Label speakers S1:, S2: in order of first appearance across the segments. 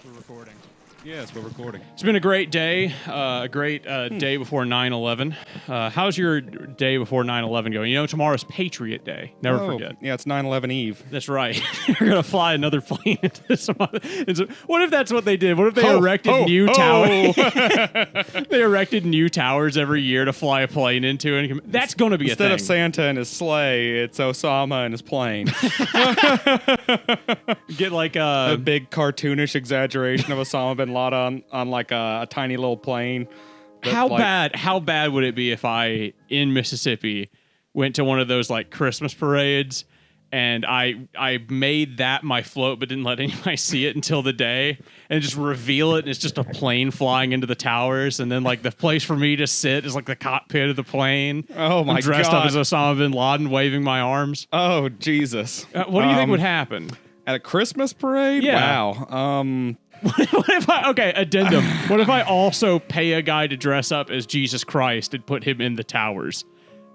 S1: We're recording.
S2: Yes, we're recording.
S1: It's been a great day, a great day before 9/11. How's your day before 9/11 going? You know, tomorrow's Patriot Day. Never forget.
S2: Yeah, it's 9/11 Eve.
S1: That's right. You're going to fly another plane into some other... What if that's what they did? What if they erected new towers? They erected new towers every year to fly a plane into. And that's going to be
S2: Instead
S1: a thing.
S2: of Santa and his sleigh, it's Osama and his plane.
S1: Get like
S2: A big cartoonish exaggeration of Osama bin Laden on like a tiny little plane.
S1: How bad would it be if I, in Mississippi, went to one of those like Christmas parades and I made that my float but didn't let anybody see it until the day and just reveal it and it's just a plane flying into the towers and then like the place for me to sit is like the cockpit of the plane.
S2: Oh my
S1: I'm dressed
S2: God.
S1: up as Osama bin Laden waving my arms.
S2: Oh, Jesus.
S1: What do you think would happen?
S2: At a Christmas parade?
S1: Yeah.
S2: Wow.
S1: What if addendum. What if I also pay a guy to dress up as Jesus Christ and put him in the towers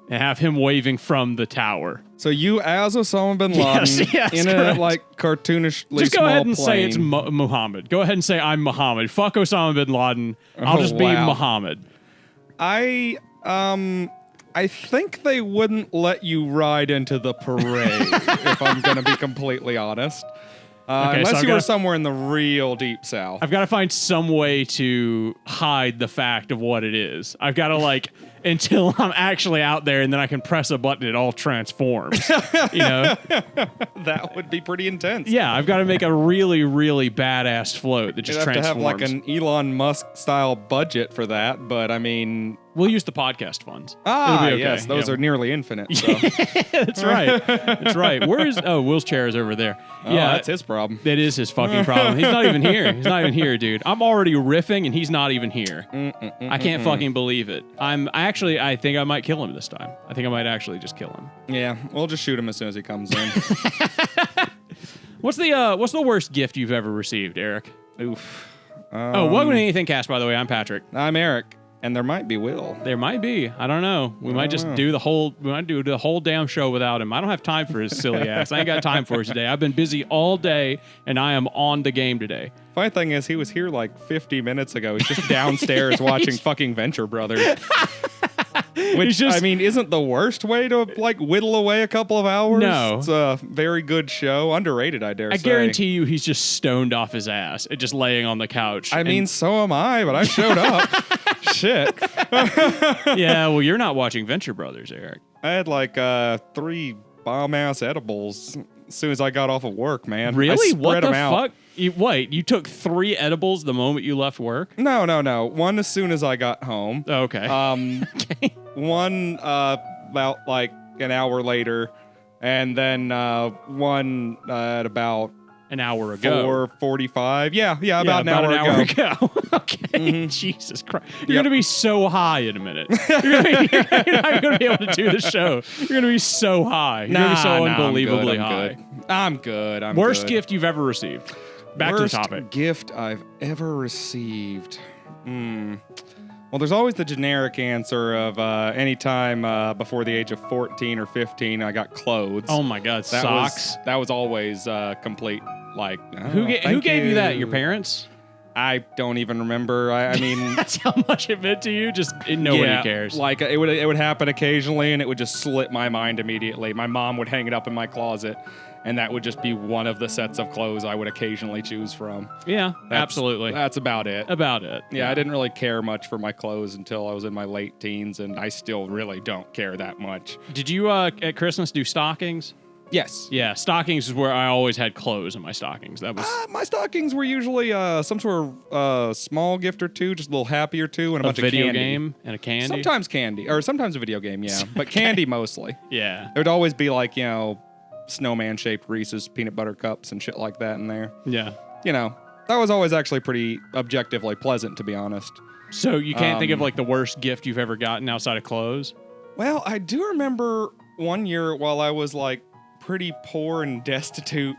S1: and have him waving from the tower?
S2: So you as Osama bin Laden
S1: Yes,
S2: in
S1: correct.
S2: a like cartoonishly
S1: Just go
S2: small
S1: ahead and
S2: plane.
S1: say it's Muhammad. Go ahead and say I'm Muhammad. Fuck Osama bin Laden. I'll just be
S2: wow.
S1: Muhammad.
S2: I think they wouldn't let you ride into the parade, if I'm going to be completely honest.
S1: Okay,
S2: unless
S1: so
S2: you were somewhere in the real deep south.
S1: I've got to find some way to hide the fact of what it is. I've got to like until I'm actually out there and then I can press a button, it all transforms. You know?
S2: That would be pretty intense.
S1: Yeah, I've got to make a really, really badass float that just
S2: You'd have
S1: transforms.
S2: to have like an Elon Musk style budget for that, but I mean...
S1: We'll use the podcast funds. It'll be okay.
S2: Yes, those
S1: Yeah.
S2: are nearly infinite. So.
S1: That's right. That's right. Where is... Oh, Will's chair is over there.
S2: Oh,
S1: Yeah,
S2: that's his problem.
S1: That is his fucking problem. He's not even here. He's not even here, dude. I'm already riffing and he's not even here. I can't fucking believe it. I think I might kill him this time. I think I might actually just kill him.
S2: Yeah, we'll just shoot him as soon as he comes in.
S1: What's the worst gift you've ever received, Eric?
S2: Oof.
S1: Welcome to AnythingCast, by the way. I'm Patrick.
S2: I'm Eric, and there might be Will.
S1: There might be. I don't know. We might just do the whole damn show without him. I don't have time for his silly ass. I ain't got time for it today. I've been busy all day, and I am on the game today.
S2: Funny thing is, he was here like 50 minutes ago. He's just downstairs watching fucking Venture Brothers. Which, I mean, isn't the worst way to, like, whittle away a couple of hours.
S1: No.
S2: It's a very good show. Underrated, I dare say.
S1: I guarantee you he's just stoned off his ass and just laying on the couch.
S2: I mean, so am I, but I showed up. Shit.
S1: Yeah, well, you're not watching Venture Brothers, Eric.
S2: I had, like, 3 bomb-ass edibles as soon as I got off of work, man.
S1: Really?
S2: I spread
S1: What the
S2: them out.
S1: fuck? You took 3 edibles the moment you left work?
S2: No. One as soon as I got home.
S1: Okay.
S2: Okay. One about like an hour later, and then one at about
S1: an hour ago.
S2: 4:45. Yeah, about an hour
S1: ago. Okay. Jesus Christ. You're gonna be so high in a minute. You're not gonna be able to do the show. You're gonna be so high. You're gonna be so unbelievably high.
S2: I'm good.
S1: Worst
S2: good.
S1: gift you've ever received. Back
S2: Worst
S1: to the topic.
S2: Gift I've ever received. Well, there's always the generic answer of any time before the age of 14 or 15, I got clothes.
S1: Oh my God, socks.
S2: That was always complete. Like,
S1: Who gave you that? Your parents?
S2: I don't even remember. I mean,
S1: that's how much it meant to you. Just nobody cares.
S2: Like it would happen occasionally, and it would just slip my mind immediately. My mom would hang it up in my closet, and that would just be one of the sets of clothes I would occasionally choose from.
S1: Yeah, absolutely.
S2: That's about it.
S1: Yeah,
S2: I didn't really care much for my clothes until I was in my late teens, and I still really don't care that much.
S1: Did you at Christmas do stockings?
S2: Yes.
S1: Yeah, stockings is where I always had clothes in my stockings. That was
S2: my stockings were usually some sort of small gift or two, just a little happy or two, and a bunch
S1: video
S2: of candy.
S1: game and a candy.
S2: Sometimes candy, or sometimes a video game, yeah, but candy mostly.
S1: Yeah.
S2: There would always be like, snowman-shaped Reese's peanut butter cups and shit like that in there.
S1: Yeah.
S2: That was always actually pretty objectively pleasant, to be honest.
S1: So you can't think of like the worst gift you've ever gotten outside of clothes?
S2: Well, I do remember one year while I was like pretty poor and destitute,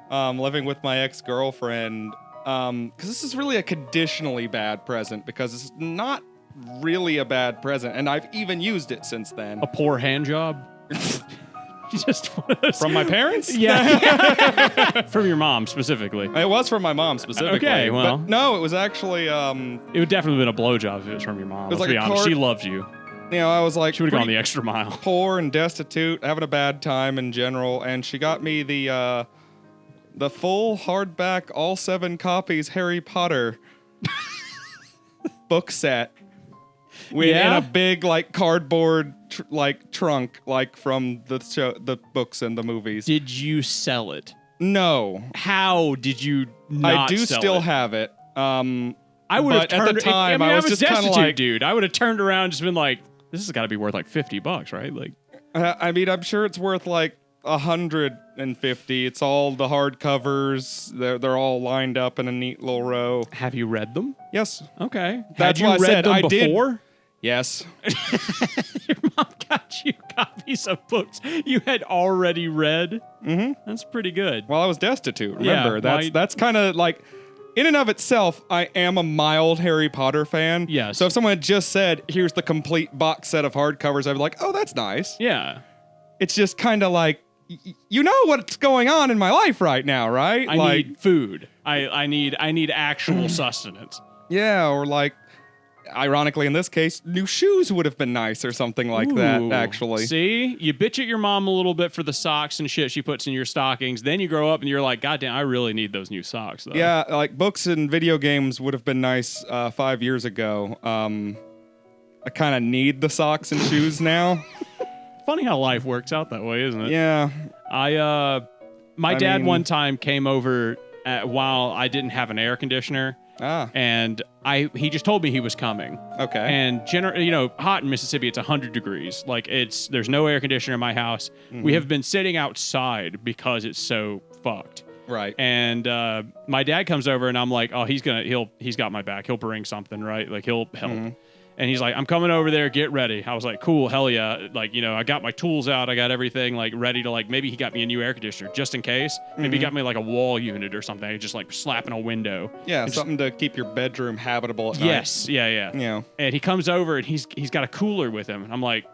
S2: living with my ex-girlfriend, because this is really a conditionally bad present, because it's not really a bad present, and I've even used it since then.
S1: A poor hand job? Just one of those.
S2: From my parents?
S1: Yeah. From your mom specifically.
S2: It was from my mom specifically.
S1: Okay, well.
S2: But no, it was actually,
S1: It would definitely have been a blowjob if it was from your mom.
S2: was
S1: Let's
S2: like
S1: be
S2: a
S1: honest.
S2: card-
S1: She loved you.
S2: you know, I was like
S1: She would have gone
S2: pretty
S1: the extra mile.
S2: poor and destitute, having a bad time in general, and she got me the full hardback, all 7 copies Harry Potter book set. In a big like cardboard trunk, like from the books and the movies.
S1: Did you sell it?
S2: No,
S1: How did you not
S2: I do
S1: sell
S2: still
S1: it?
S2: have it.
S1: I would have
S2: but
S1: turned
S2: at the time,
S1: I
S2: I was just kinda
S1: destitute,
S2: like-
S1: dude. I would have turned around and just been like, this has got to be worth like $50, right? Like,
S2: I mean, I'm sure it's worth like 150. It's all the hardcovers. They're all lined up in a neat little row.
S1: have you read them?
S2: Yes.
S1: Okay.
S2: That's
S1: Had you
S2: why I
S1: read
S2: said
S1: them
S2: I did.
S1: before?
S2: Yes.
S1: Your mom got you copies of books you had already read.
S2: Mm-hmm.
S1: That's pretty good.
S2: Well, I was destitute.
S1: Yeah,
S2: Remember,
S1: well,
S2: that's kind of like, in and of itself, I am a mild Harry Potter fan.
S1: Yes.
S2: So if someone had just said, "Here's the complete box set of hardcovers," I'd be like, "Oh, that's nice."
S1: Yeah.
S2: It's just kind of like, you know what's going on in my life right now, right?
S1: I
S2: like,
S1: need food. I need actual sustenance.
S2: yeah, or like, ironically in this case, new shoes would have been nice or something like that.
S1: Ooh.
S2: Actually,
S1: See, you bitch at your mom a little bit for the socks and shit she puts in your stockings. Then you grow up and you're like, God damn, I really need those new socks, though.
S2: yeah, like books and video games would have been nice 5 years ago. I kind of need the socks and shoes now.
S1: Funny how life works out that way, isn't it?
S2: Yeah.
S1: My
S2: I
S1: dad
S2: mean-
S1: one time came over while I didn't have an air conditioner,
S2: Ah.
S1: and he just told me he was coming.
S2: Okay.
S1: And hot in Mississippi, it's 100 degrees. Like there's no air conditioner in my house.
S2: Mm-hmm.
S1: We have been sitting outside because it's so fucked.
S2: Right.
S1: And my dad comes over, and I'm like, oh, he's got my back. He'll bring something, right? Like he'll help.
S2: Mm-hmm.
S1: And he's like, I'm coming over there. Get ready. I was like, cool, hell yeah. Like, I got my tools out. I got everything like ready to maybe he got me a new air conditioner just in case. Maybe he got me like a wall unit or something. I just like slapping a window.
S2: Yeah,
S1: And
S2: something to keep your bedroom habitable at night.
S1: Yes. Yeah.
S2: You know.
S1: And he comes over and he's got a cooler with him. And I'm like,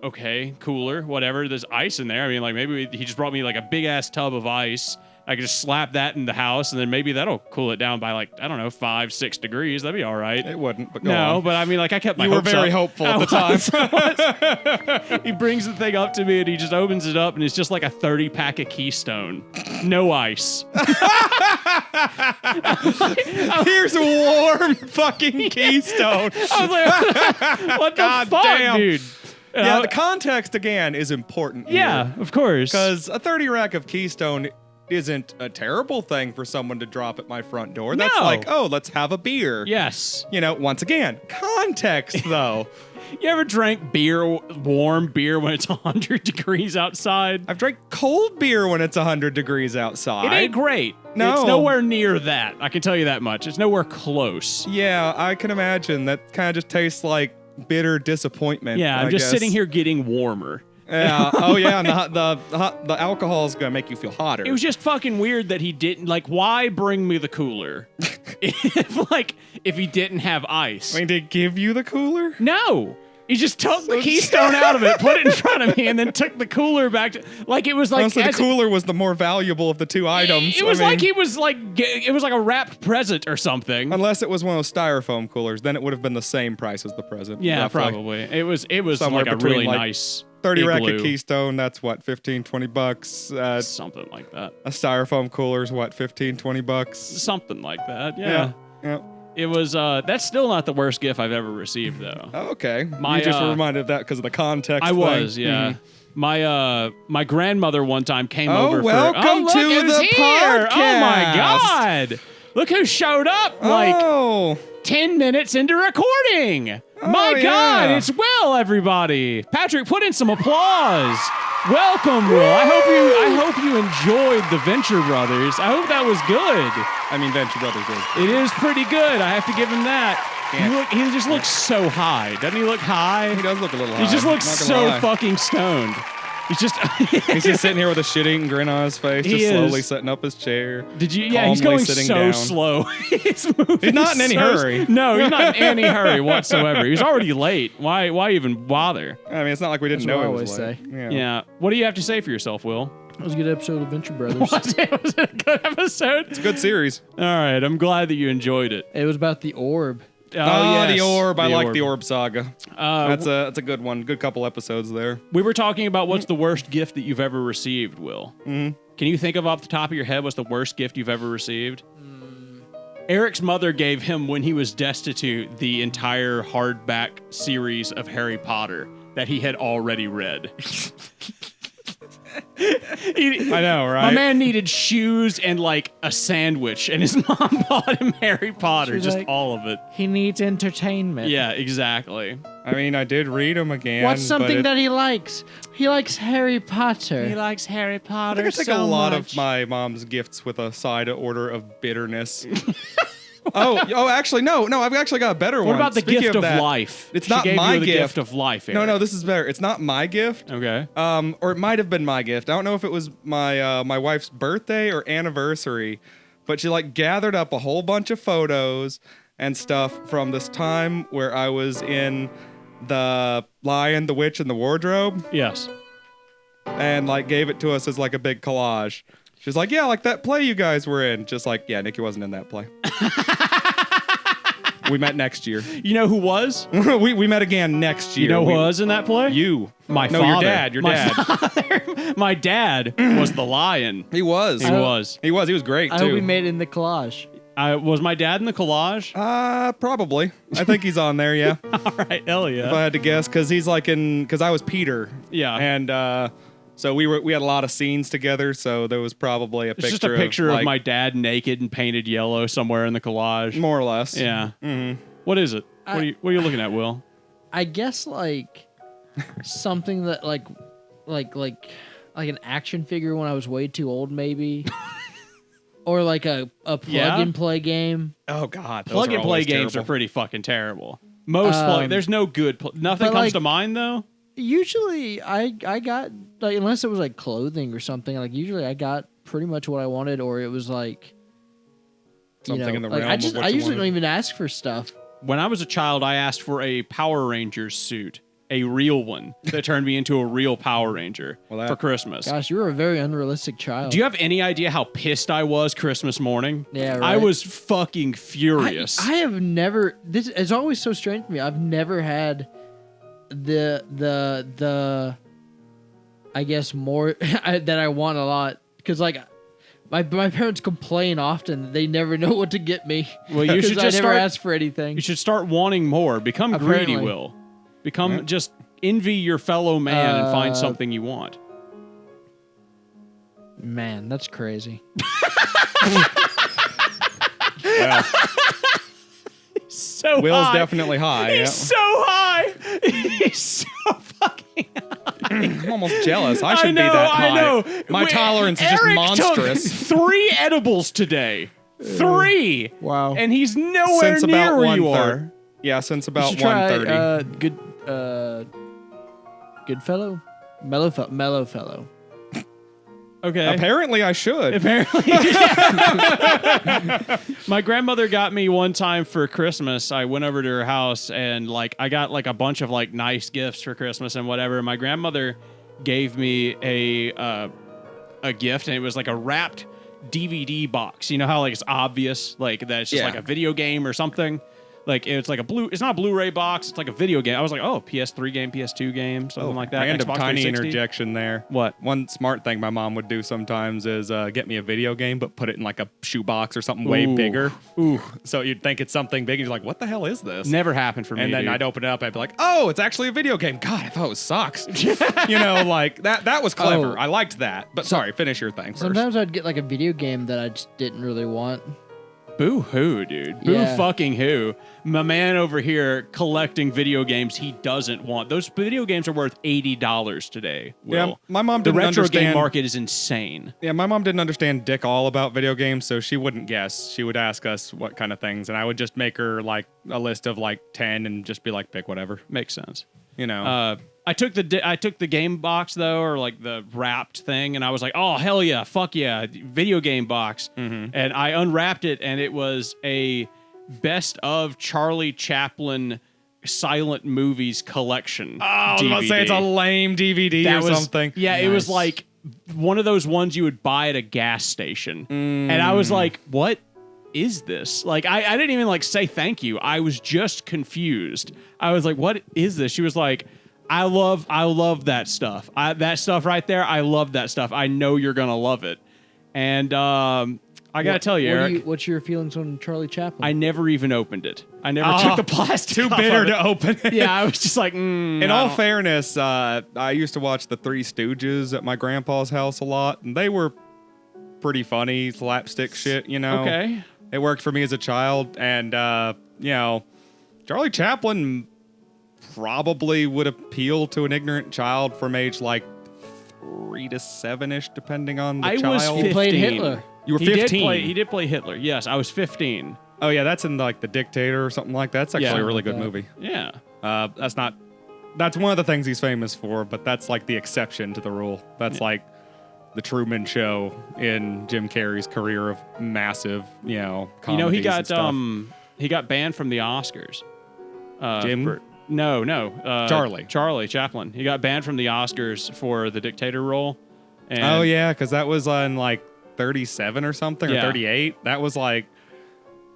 S1: okay, cooler, whatever. There's ice in there. I mean, like maybe he just brought me like a big ass tub of ice. I could just slap that in the house, and then maybe that'll cool it down by 5-6 degrees. That'd be all right.
S2: It wouldn't, but go on.
S1: No, but I mean, I kept my
S2: You were
S1: hopes
S2: very
S1: up.
S2: hopeful at the time.
S1: I was. He brings the thing up to me, and he just opens it up, and it's just like a 30-pack of Keystone. No ice.
S2: Here's a warm fucking Keystone.
S1: I was like, what the
S2: God
S1: fuck,
S2: damn.
S1: dude? And
S2: Yeah,
S1: I-
S2: the context again is important.
S1: yeah, of course.
S2: Because a 30 rack of Keystone isn't a terrible thing for someone to drop at my front door. That's
S1: No.
S2: like, oh, let's have a beer.
S1: Yes.
S2: Once again, context though.
S1: You ever drank warm beer when it's 100 degrees outside?
S2: I've drank cold beer when it's 100 degrees outside.
S1: It ain't great.
S2: No.
S1: It's nowhere near that. I can tell you that much. It's nowhere close.
S2: Yeah, I can imagine. That kind of just tastes like bitter disappointment.
S1: Yeah, I'm
S2: I
S1: just
S2: guess.
S1: sitting here getting warmer.
S2: Yeah. Oh yeah, and the alcohol is gonna make you feel hotter.
S1: It was just fucking weird that he didn't why bring me the cooler if he didn't have ice.
S2: I mean, did he give you the cooler?
S1: No. He just took the Keystone out of it, put it in front of me, and then took the cooler back to it was like
S2: Honestly, the cooler was the more valuable of the two items.
S1: It was
S2: I mean,
S1: like he was it was like a wrapped present or something.
S2: unless it was one of those styrofoam coolers, then it would have been the same price as the present.
S1: Yeah,
S2: roughly.
S1: probably. It was
S2: Somewhere
S1: like a
S2: between,
S1: really
S2: like,
S1: nice
S2: 30 rack
S1: igloo.
S2: of Keystone, that's what, $15-$20.
S1: Something like that.
S2: A styrofoam cooler's what, $15-$20?
S1: Something like that. Yeah.
S2: Yeah.
S1: It was that's still not the worst gift I've ever received though.
S2: Oh, okay.
S1: My,
S2: you just were
S1: uh,
S2: reminded of that because of the context.
S1: I
S2: thing.
S1: was, yeah.
S2: Mhm.
S1: My grandmother one time came
S2: Oh,
S1: over
S2: welcome
S1: for look,
S2: to
S1: who's
S2: the
S1: here. Oh my
S2: podcast.
S1: god. Look who showed up
S2: Oh,
S1: 10 minutes into recording. My God,
S2: yeah.
S1: it's Will, everybody. Patrick, put in some applause. Welcome, Will. I hope you enjoyed the Venture Brothers. I hope that was good.
S2: I mean, Venture Brothers is.
S1: It is pretty good. I have to give him that.
S2: Yeah.
S1: He just looks so high. Doesn't he look high?
S2: He does look a little high.
S1: He just looks
S2: not gonna
S1: so
S2: lie.
S1: fucking stoned.
S2: He's just sitting here with a shit-eating grin on his face,
S1: He
S2: just slowly
S1: is.
S2: setting up his chair.
S1: Did you? Yeah, he's
S2: calmly
S1: going
S2: sitting
S1: so
S2: down.
S1: slow. He's
S2: not in any hurry.
S1: No, he's not in any hurry whatsoever. He's already late. Why even bother?
S2: I mean, it's not like we didn't
S3: That's
S2: know
S3: what
S2: he
S3: I
S2: was
S3: always
S2: late.
S3: say.
S1: Yeah. What do you have to say for yourself, Will?
S3: It was a good episode of Venture Brothers.
S1: Was it a good episode?
S2: It's a good series.
S1: All right. I'm glad that you enjoyed it.
S3: It was about the orb.
S2: Oh,
S1: yes,
S2: the orb. I like
S1: orb.
S2: the orb saga. That's a good one. Good couple episodes there.
S1: We were talking about what's the worst gift that you've ever received, Will. Mm-hmm. Can you think of off the top of your head what's the worst gift you've ever received? Eric's mother gave him, when he was destitute, the entire hardback series of Harry Potter that he had already read.
S2: I know, right?
S1: My man needed shoes and like a sandwich, and his mom bought him Harry Potter,
S3: She's
S1: just
S3: like,
S1: all of it.
S3: He needs entertainment.
S1: Yeah, exactly.
S2: I mean, I did read them again.
S3: What's
S2: but
S3: something that he likes? He likes Harry Potter.
S1: He likes Harry
S2: I
S1: Potter
S2: think I take a lot of my mom's gifts with a side order of bitterness. Actually, no. I've actually got a better one.
S1: What about the
S2: Speaking
S1: gift of
S2: that,
S1: life?
S2: It's
S1: She
S2: not
S1: gave
S2: my
S1: you the
S2: gift.
S1: gift of life, Eric.
S2: No, this is better. It's not my gift.
S1: Okay.
S2: Or it might have been my gift. I don't know if it was my wife's birthday or anniversary, but she like gathered up a whole bunch of photos and stuff from this time where I was in the Lion, the Witch, and the Wardrobe,
S1: Yes.
S2: and like gave it to us as like a big collage. She's like, yeah, like that play you guys were in. Just like, yeah, Nikki wasn't in that play. We met next year.
S1: You know who was?
S2: we met again next year.
S1: You know who was in that play?
S2: You.
S1: My
S2: No,
S1: father.
S2: your dad. Your
S1: My
S2: dad.
S1: father. My dad was the lion.
S2: He was.
S1: He was.
S2: He was great
S3: I
S2: too.
S3: hope we made it in the collage.
S1: Was my dad in the collage?
S2: Probably. I think he's on there, yeah.
S1: All right, hell
S2: If I
S1: yeah.
S2: had to guess, because he's like because I was Peter.
S1: Yeah.
S2: And so we had a lot of scenes together, so there was probably a
S1: It's
S2: picture
S1: just a picture of
S2: like,
S1: my dad naked and painted yellow somewhere in the collage.
S2: more or less.
S1: Yeah. Mm-hmm. What is it? What are you looking at, Will?
S3: I guess like something that like an action figure when I was way too old, maybe. Or like a plug and play game.
S2: Oh God. those
S1: Plug
S2: are
S1: and play
S2: always
S1: games
S2: terrible.
S1: are pretty fucking terrible. Most plug. There's no good. Nothing
S3: but,
S1: comes
S3: like,
S1: to mind though.
S3: Usually I got like, unless it was like clothing or something, like usually I got pretty much what I wanted, or it was like
S2: Something in the
S3: like,
S2: realm
S3: I
S2: of what
S3: I
S2: you
S3: usually don't
S2: wanted.
S3: even ask for stuff.
S1: When I was a child, I asked for a Power Rangers suit, a real one that turned me into a real Power Ranger for Christmas.
S3: Gosh, you were a very unrealistic child.
S1: Do you have any idea how pissed I was Christmas morning?
S3: Yeah,
S1: I
S3: right.
S1: was fucking furious.
S3: I have never. This is always so strange to me. I've never had the I guess more that I want a lot, because like my parents complain often that they never know what to get me.
S1: Well, you should
S3: I
S1: just
S3: never
S1: start-
S3: ask for anything.
S1: You should start wanting more. Become greedy,
S3: Apparently.
S1: Will. Become just envy your fellow man and find something you want.
S3: Man, that's crazy.
S2: Yeah.
S1: So
S2: Will's
S1: high.
S2: definitely high.
S1: He's
S2: Yeah.
S1: so high. He's so fucking high.
S2: I'm almost jealous. I should
S1: I know,
S2: be that high.
S1: I know.
S2: My tolerance is just
S1: Eric
S2: monstrous.
S1: Took 3 edibles today. 3.
S3: Wow.
S1: And he's nowhere
S2: Since
S1: near
S2: about
S1: where you
S2: 1:30.
S1: are.
S2: Yeah, since
S3: You
S2: about
S3: should try
S2: 1:30.
S3: good fellow, mellow fellow.
S1: Okay.
S2: Apparently, I should.
S1: Apparently. My grandmother got me one time for Christmas. I went over to her house and like I got like a bunch of like nice gifts for Christmas and whatever. My grandmother gave me a gift, and it was like a wrapped DVD box. You know how like it's obvious like that it's just
S2: Yeah.
S1: like a video game or something. Like it's like it's not a Blu-ray box. It's like a video game. I was like, oh, PS3 game, PS2 game, something like that.
S2: Random
S1: Xbox
S2: tiny
S1: 360.
S2: interjection there.
S1: What?
S2: One smart thing my mom would do sometimes is get me a video game, but put it in like a shoebox or something way
S1: Ooh.
S2: bigger.
S1: Ooh,
S2: So you'd think it's something big, and you're like, what the hell is this?
S1: never happened for me.
S2: And then
S1: dude.
S2: I'd open it up, I'd be like, oh, it's actually a video game. God, I thought it was socks. You know, like that was clever.
S3: Oh.
S2: I liked that. But sorry, finish your thing first.
S3: Sometimes I'd get like a video game that I just didn't really want.
S1: Boo hoo, dude. Boo
S3: Yeah.
S1: fucking who. My man over here collecting video games he doesn't want. Those video games are worth $80 today.
S2: Yeah,
S1: Will.
S2: my mom
S1: The
S2: didn't
S1: retro game
S2: understand.
S1: market is insane.
S2: Yeah, my mom didn't understand dick all about video games, so she wouldn't guess. She would ask us what kind of things, and I would just make her like a list of like 10 and just be like, pick whatever.
S1: Makes sense.
S2: You know.
S1: I took the game box though, or like the wrapped thing, and I was like, oh hell yeah, fuck yeah, video game box. And I unwrapped it, and it was a best of Charlie Chaplin silent movies collection.
S2: Oh, I was about to say it's a lame DVD or something.
S1: Yeah,
S3: Nice.
S1: it was like one of those ones you would buy at a gas station, and I was like, what is this? Like, I didn't even like say thank you. I was just confused. I was like, what is this? She was like, I love that stuff. That stuff right there. I love that stuff. I know you're gonna love it. And I gotta tell you, Eric,
S3: what's your feelings on Charlie Chaplin?
S1: I never even opened it. I never took the plastic.
S2: Too
S1: off
S2: bitter
S1: of it.
S2: to open it.
S1: Yeah, I was just like,
S2: In all fairness, I used to watch the Three Stooges at my grandpa's house a lot, and they were pretty funny slapstick shit. You know,
S1: okay.
S2: It worked for me as a child, and you know, Charlie Chaplin probably would appeal to an ignorant child from age like 3 to 7-ish, depending on the child.
S1: Was 15.
S3: He played Hitler.
S2: You were 15.
S1: He did play Hitler. Yes, I was 15.
S2: Oh yeah, that's in like The Dictator or something like that. That's actually
S1: Yeah.
S2: a really good
S3: Yeah.
S2: movie.
S1: Yeah.
S2: That's one of the things he's famous for, but that's like the exception to the rule. That's like the Truman Show in Jim Carrey's career of massive, you know,
S1: You know,
S2: comedies and stuff.
S1: he got banned from the Oscars.
S2: Jim?
S1: No. Charlie Chaplin. He got banned from the Oscars for the dictator role. And
S2: Oh yeah, because that was on like 37 or something, or
S1: Yeah.
S2: 38. That was like,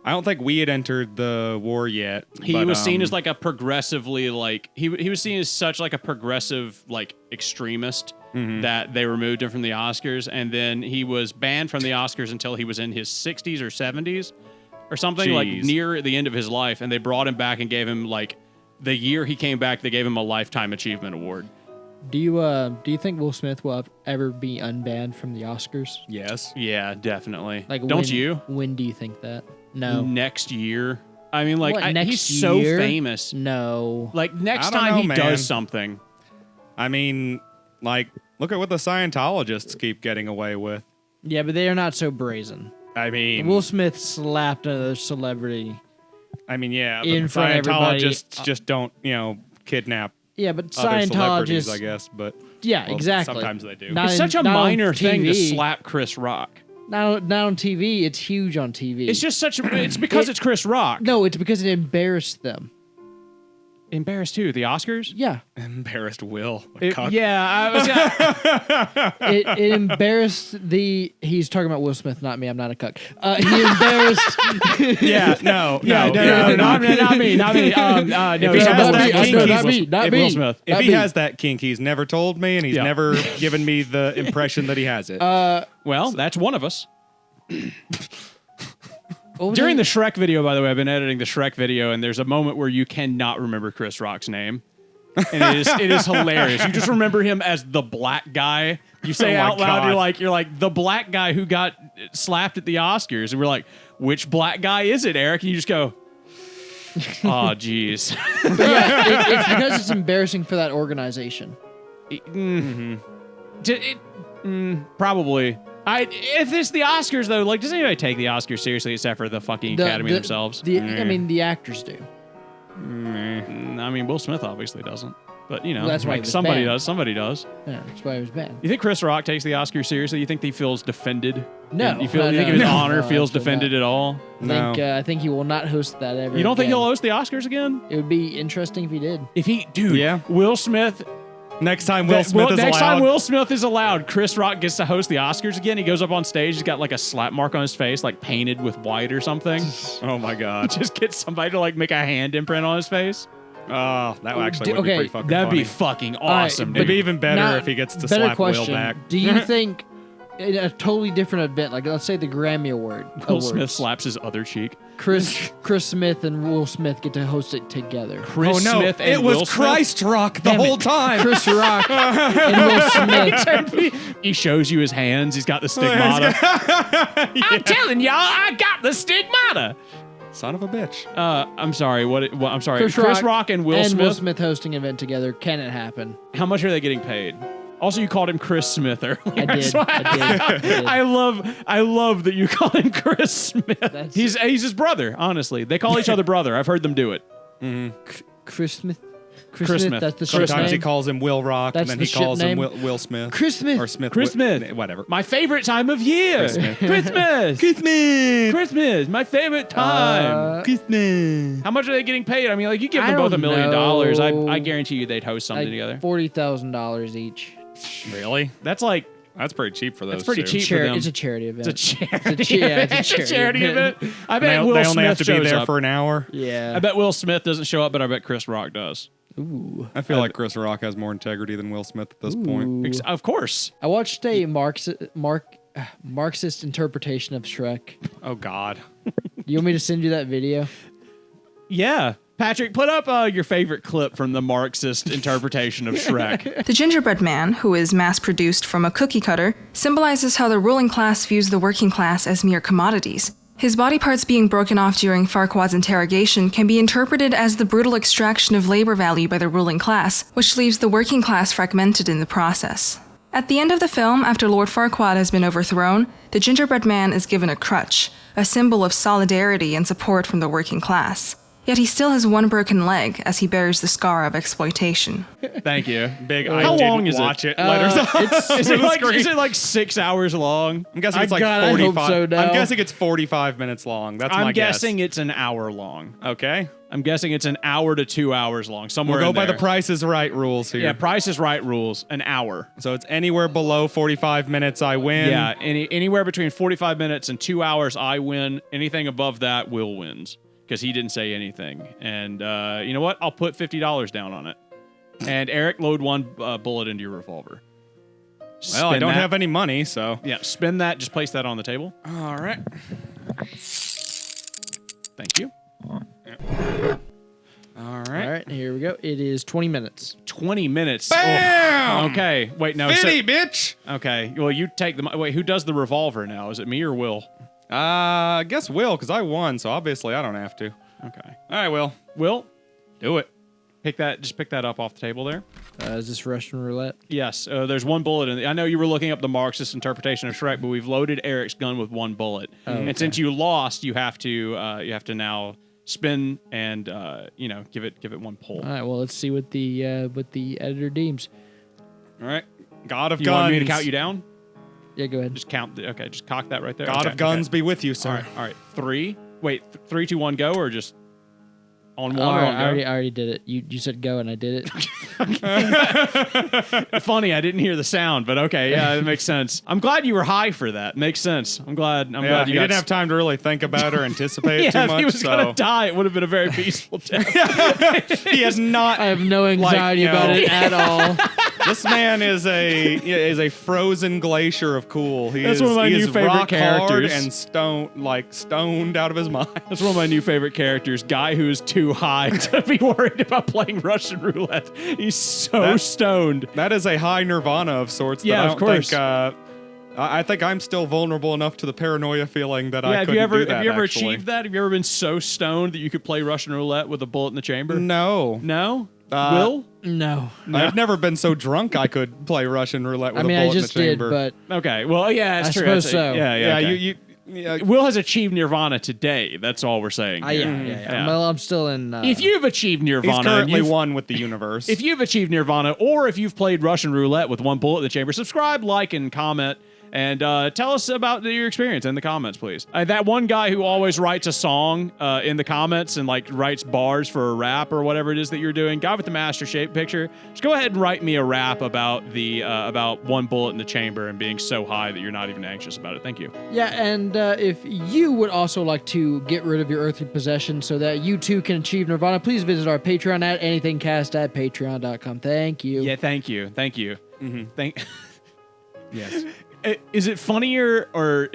S2: I don't think we had entered the war yet.
S1: He
S2: but,
S1: was seen as like a progressively like he was seen as such like a progressive like extremist that they removed him from the Oscars, and then he was banned from the Oscars until he was in his 60s or 70s or something, like
S2: Jeez.
S1: near the end of his life, and they brought him back and gave him like the year he came back, they gave him a lifetime achievement award.
S3: Do you think Will Smith will ever be unbanned from the Oscars?
S2: Yes.
S1: Yeah, definitely.
S3: Like,
S1: don't
S3: when,
S1: you?
S3: When do you think that? No.
S1: Next year. I mean, like
S3: What, next
S1: he's so
S3: year?
S1: famous.
S3: No.
S1: Like next
S2: I don't
S1: time
S2: know,
S1: he
S2: man.
S1: does something.
S2: I mean, like, look at what the Scientologists keep getting away with.
S3: Yeah, but they are not so brazen.
S2: I mean,
S3: Will Smith slapped another celebrity.
S2: yeah, but
S3: in
S2: the
S3: front of everybody.
S2: Scientologists just don't, you know, kidnap
S3: Yeah, but
S2: other celebrities,
S3: Scientologists.
S2: I guess. But
S3: Yeah,
S2: well,
S3: exactly.
S2: sometimes they do.
S3: Not
S1: It's
S3: in-
S1: such a
S3: not on
S1: minor thing to
S3: TV.
S1: slap Chris Rock.
S3: Not on TV. It's huge on TV.
S1: It's just such a. It's because it's Chris Rock.
S3: No, it's because it embarrassed them.
S1: Embarrassed too. The Oscars.
S3: Yeah,
S2: Embarrassed Will. A cuck.
S1: Yeah, I was.
S3: it embarrassed the. He's talking about Will Smith, not me. I'm not a cuck. He embarrassed.
S2: Yeah, no,
S1: not me. No,
S2: If he has that kink,
S3: not
S1: if
S3: me.
S1: Will Smith.
S2: If he has that kink, he's never told me, and he's
S1: Yeah.
S2: never given me the impression that he has it.
S1: Well, that's one of us.
S3: What was
S1: During
S3: it?
S1: the Shrek video, by the way, I've been editing the Shrek video, and there's a moment where you cannot remember Chris Rock's name. And it is hilarious. You just remember him as the black guy. You say
S2: Oh my
S1: out loud,
S2: God.
S1: you're like the black guy who got slapped at the Oscars. And we're like, which black guy is it, Eric? And you just go, oh, jeez.
S3: But yeah, it's because it's embarrassing for that organization.
S1: Probably. If it's the Oscars, though, like, does anybody take the Oscars seriously except for the fucking Academy themselves?
S3: I mean, the actors do.
S1: I mean, Will Smith obviously doesn't. But, you know,
S3: Well, that's why
S1: like
S3: he was
S1: somebody
S3: banned.
S1: does. Somebody does.
S3: Yeah, that's why it was banned.
S1: You think Chris Rock takes the Oscars seriously? You think he feels defended?
S3: No.
S1: You
S3: No,
S1: think
S3: no,
S1: his
S3: no,
S1: honor
S3: no,
S1: feels
S3: absolutely
S1: defended
S3: not.
S1: at all?
S2: No.
S3: I think he will not host that ever.
S1: You don't think
S3: again.
S1: he'll host the Oscars again?
S3: It would be interesting if he did.
S1: If he, dude,
S2: Yeah.
S1: Will Smith.
S2: Next time Will Smith is
S1: next
S2: allowed.
S1: time Will Smith is allowed, Chris Rock gets to host the Oscars again. He goes up on stage. He's got like a slap mark on his face, like painted with white or something.
S2: Oh my God.
S1: Just get somebody to like make a hand imprint on his face.
S2: Oh, that actually would be
S3: Okay,
S2: pretty fucking
S1: That'd
S2: funny.
S1: be fucking
S3: All right,
S1: awesome.
S3: but
S2: It'd be
S1: dude.
S2: even better
S3: Now,
S2: if he gets to
S3: better
S2: slap
S3: question.
S2: Will back.
S3: Do you think in a totally different event, like let's say the Grammy Award,
S1: Will
S3: awards,
S1: Smith slaps his other cheek.
S3: Chris Smith and Will Smith get to host it together?
S1: Chris
S2: oh no,
S1: Smith and
S2: it was
S1: Will Smith?
S2: Christ Rock the
S3: Damn it.
S2: whole time.
S3: Chris Rock and Will Smith.
S1: He shows you his hands. He's got the stigmata. I'm telling y'all, I got the stigmata.
S2: Son of a bitch.
S1: I'm sorry. I'm sorry.
S3: Chris
S1: Rock and Will
S3: and
S1: Smith.
S3: Will Smith hosting an event together. Can it happen?
S1: How much are they getting paid? Also, you called him Chris Smith earlier.
S3: I did.
S1: so
S3: I did.
S1: I love that you call him Chris Smith.
S3: That's-
S1: He's his brother. Honestly, they call each other brother. I've heard them do it.
S3: Chris Smith. Chris Smith. That's the ship
S2: Sometimes he
S3: name?
S2: calls him Will Rock,
S3: That's
S2: and then
S3: the
S2: he
S3: ship
S2: calls him
S3: name?
S2: Will Smith.
S3: Chris Smith.
S2: Or Smith.
S1: Chris Smith.
S2: Whatever.
S1: My favorite time of year.
S2: Christmas.
S1: Christmas.
S2: Christmas.
S1: Christmas. My favorite time.
S2: Christmas.
S1: How much are they getting paid? I mean, like, you give
S3: I
S1: them both $1
S3: don't
S1: million.
S3: know.
S1: I guarantee you they'd host something
S3: Like
S1: together.
S3: $40,000 each.
S2: Really?
S1: That's like,
S2: That's pretty cheap for those.
S1: that's pretty
S2: two.
S1: cheap for them.
S3: It's a charity event.
S1: It's a charity.
S3: It's a charity
S1: event. I
S2: They,
S1: bet Will
S2: they
S1: Smith
S2: only have to be
S1: shows
S2: there
S1: up.
S2: for an hour.
S3: Yeah.
S1: I bet Will Smith doesn't show up, but I bet Chris Rock does.
S3: Ooh.
S2: I feel like Chris Rock has more integrity than Will Smith at this point.
S3: Ooh.
S1: Of course.
S3: I watched a Marxist interpretation of Shrek.
S2: Oh God.
S3: You want me to send you that video?
S1: Yeah. Patrick, put up your favorite clip from the Marxist interpretation of Shrek.
S4: The gingerbread man, who is mass-produced from a cookie cutter, symbolizes how the ruling class views the working class as mere commodities. His body parts being broken off during Farquaad's interrogation can be interpreted as the brutal extraction of labor value by the ruling class, which leaves the working class fragmented in the process. At the end of the film, after Lord Farquaad has been overthrown, the gingerbread man is given a crutch, a symbol of solidarity and support from the working class. Yet he still has one broken leg as he bears the scar of exploitation.
S1: Thank you.
S2: Big.
S1: How
S2: I
S1: long
S2: didn't
S1: is it?
S2: watch it. Letters.
S1: Is it like 6 hours long?
S2: I'm guessing it's like
S3: God, I hope
S2: 45.
S3: so now.
S2: I'm guessing it's 45 minutes long. That's my
S1: I'm
S2: guess.
S1: guessing it's an hour long.
S2: Okay.
S1: I'm guessing it's an hour to 2 hours long. Somewhere
S2: We'll go
S1: in
S2: by
S1: there.
S2: the Price is Right rules here.
S1: Yeah, Price is Right rules. An hour.
S2: So it's anywhere below 45 minutes, I win.
S1: Yeah, anywhere between 45 minutes and 2 hours, I win. Anything above that, Will wins. Because he didn't say anything. And you know what? I'll put $50 down on it. And Eric, load one bullet into your revolver.
S2: Well, I
S1: Spin
S2: don't
S1: that.
S2: have any money, so.
S1: Yeah, spin that. Just place that on the table.
S2: All right.
S1: Thank you.
S2: All
S3: All
S2: right.
S3: right, here we go. It is 20 minutes.
S1: 20 minutes.
S2: Bam!
S1: Oh, okay. Wait, no.
S2: 50, bitch.
S1: Okay. Well, you take the... Wait, who does the revolver now? Is it me or Will?
S2: I guess Will, because I won, so obviously I don't have to.
S1: Okay.
S2: All right, Will.
S1: Will,
S2: Do it.
S1: just pick that up off the table there.
S3: Is this Russian roulette?
S1: Yes. There's one bullet in I know you were looking up the Marxist interpretation of Shrek, but we've loaded Eric's gun with one bullet.
S3: okay.
S1: And since you lost, you have to now spin and give it one pull.
S3: All right, well, let's see what the editor deems.
S2: All right. God of
S1: You
S2: Guns.
S1: want me to count you down?
S3: Yeah, go ahead.
S1: Just count. Okay, just cock that right there.
S2: God
S1: Okay,
S2: of Guns
S1: okay.
S2: be with you, sir.
S1: All right. 3. Wait, 3, 2, 1, go, or just on one
S3: All
S1: or
S3: right,
S1: on go?
S3: I already did it. You said go, and I did it.
S1: Funny, I didn't hear the sound, but okay, yeah, it makes sense. I'm glad you were high for that. Makes sense. I'm glad.
S2: Yeah,
S1: glad
S2: he
S1: you
S2: didn't have time to really think about or anticipate
S1: Yeah,
S2: too
S1: if
S2: much.
S1: he was
S2: so
S1: gonna die, it would have been a very peaceful death.
S2: he has not.
S3: I have no anxiety
S2: you
S3: about
S2: know-
S3: it at all.
S2: This man is a frozen glacier of cool.
S1: That's one of my
S2: he
S1: new
S2: is
S1: favorite
S2: rock hard
S1: characters.
S2: and stoned out of his mind.
S1: That's one of my new favorite characters. Guy who is too high to be worried about playing Russian roulette. He's so stoned.
S2: That is a high nirvana of sorts.
S1: Yeah,
S2: that I
S1: of
S2: don't
S1: course.
S2: Think, I think I'm still vulnerable enough to the paranoia feeling that I
S1: Yeah, have
S2: couldn't
S1: you ever
S2: do that,
S1: have you ever
S2: actually.
S1: achieved that? Have you ever been so stoned that you could play Russian roulette with a bullet in the chamber?
S2: No.
S1: No?
S2: Uh,
S1: Will?
S3: No.
S2: I've never been so drunk I could play Russian roulette with
S3: I mean,
S2: a
S3: I
S2: bullet
S3: just
S2: in the
S3: did,
S2: chamber.
S3: but
S1: Okay. Well, yeah, it's
S3: I
S1: true.
S3: suppose
S1: That's-
S3: so.
S1: Yeah,
S2: yeah,
S1: okay.
S2: yeah.
S1: Will has achieved nirvana today. That's all we're saying.
S3: yeah.
S1: Yeah.
S3: Well, I'm still in.
S1: If you've achieved nirvana,
S2: He's
S1: and
S2: currently
S1: you've-
S2: one with the universe.
S1: if you've achieved nirvana, or if you've played Russian roulette with one bullet in the chamber, subscribe, like, and comment. And tell us about your experience in the comments, please. That one guy who always writes a song in the comments and like writes bars for a rap or whatever it is that you're doing, guy with the master shape picture, just go ahead and write me a rap about the about one bullet in the chamber and being so high that you're not even anxious about it. Thank you.
S3: Yeah, and if you would also like to get rid of your earthly possessions so that you too can achieve nirvana, please visit our Patreon at AnythingCast at patreon.com. Thank you.
S1: Yeah, thank you. Thank you. Thank.
S2: yes.
S1: Is it funnier or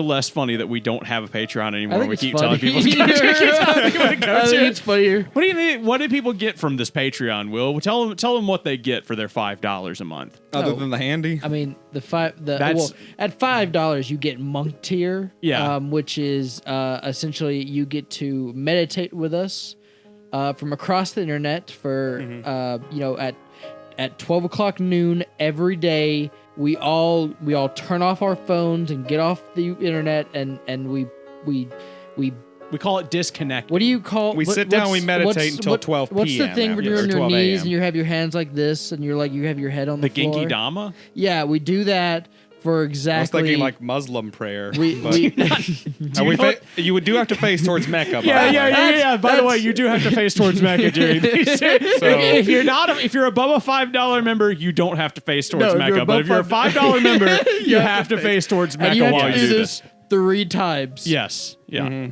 S1: less funny that we don't have a Patreon anymore?
S3: I think
S1: We
S3: it's
S1: keep
S3: funny.
S1: telling people to go to
S3: I think it's funnier.
S1: What do you think? What do people get from this Patreon? Will tell them what they get for their $5 a month.
S2: Other
S3: No.
S2: than the handy.
S3: I mean,
S1: That's-
S3: at $5 you get monk tier,
S1: Yeah.
S3: which is essentially you get to meditate with us from across the internet for at 12 o'clock noon every day. We all turn off our phones and get off the internet and we
S1: We call it disconnecting.
S3: What do you call?
S2: We sit down, we meditate until 12
S3: What's the
S2: p.m.
S3: thing when you're on
S2: or
S3: your
S2: 12
S3: knees
S2: a.m.?
S3: and you have your hands like this and you have your head on the floor?
S1: Genki Dhamma?
S3: Yeah, we do that for
S2: I was
S3: exactly.
S2: thinking like Muslim prayer.
S3: we,
S2: but
S3: we
S2: you do have to face towards Mecca. by
S1: Yeah,
S2: the
S1: yeah,
S2: way.
S1: yeah, yeah. By the way, you do have to face towards Mecca, Jerry. if you're a Bubba $5 member, you don't have to face towards
S3: No, if you're
S1: Mecca.
S3: a
S1: But if you're a
S3: Bubba
S1: $5 member, you have to face towards
S3: and
S1: Mecca
S3: you have
S1: while
S3: to
S1: you
S3: do
S1: do
S3: this
S1: this.
S3: 3 times.
S1: Yes. Yeah.
S2: Mm-hmm.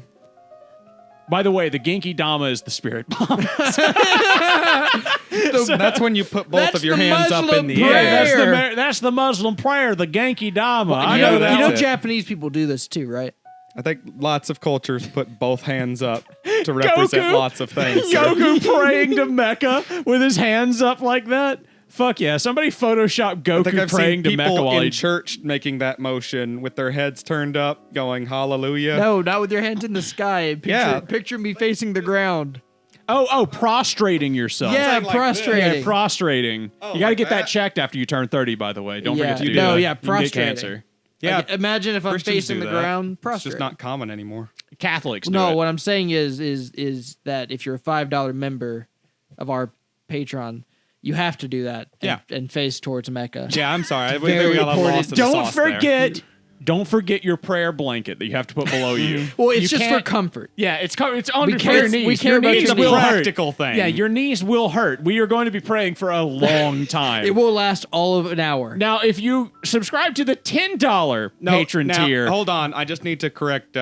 S1: By the way, the Genki Dhamma is the spirit bomb.
S2: That's when you put both
S3: That's
S2: of your
S3: the
S2: hands up in
S3: Muslim
S2: the
S3: prayer.
S2: air.
S1: That's the Muslim prayer, the Genki Dhamma. I
S3: You
S1: know
S3: know,
S1: that.
S3: you know
S2: it.
S3: Japanese people do this too, right?
S2: I think lots of cultures put both hands up to represent
S1: Goku.
S2: lots of things. sir.
S1: Goku praying to Mecca with his hands up like that. Fuck yeah! Somebody Photoshop
S2: I think
S1: Goku
S2: I've
S1: praying
S2: seen
S1: to Mecca
S2: people
S1: while
S2: in
S1: he.
S2: church making that motion with their heads turned up, going hallelujah.
S3: No, not with your hands in the sky. Picture,
S2: Yeah.
S3: picture me facing the ground.
S1: Oh, prostrating yourself.
S3: Yeah,
S2: like this.
S3: prostrating.
S1: Yeah, prostrating.
S2: Oh,
S1: you got to
S2: like
S1: get that
S2: that?
S1: checked after you turn 30, by the way. Don't forget to
S3: you
S1: do
S3: do.
S1: that.
S3: No, yeah,
S1: You can get
S3: prostrating.
S1: cancer.
S2: Yeah,
S3: Like, imagine if I'm
S2: Christians
S3: facing
S2: do
S3: the
S2: that.
S3: ground,
S2: It's
S3: prostrate.
S2: just not common anymore.
S1: Catholics do
S3: No,
S1: it.
S3: what I'm saying is that if you're a $5 member of our Patreon, you have to do that.
S2: Yeah.
S3: And face towards Mecca.
S2: Yeah, I'm sorry.
S3: Very
S2: We got
S3: important.
S2: lost in the
S1: Don't
S2: sauce there.
S1: don't forget your prayer blanket that you have to put below you.
S3: Well, it's
S1: You
S3: just for
S1: can't-
S3: comfort.
S1: Yeah, it's under
S3: We
S1: for
S3: care-
S1: your knees.
S3: we care
S1: Your
S3: about
S1: knees
S3: your
S1: will
S3: knees.
S1: hurt.
S2: Practical thing.
S1: Yeah, your knees will hurt. We are going to be praying for a long time.
S3: It will last all of an hour.
S1: Now, if you subscribe to the $10 patron
S2: now,
S1: tier,
S2: Hold on, I just need to correct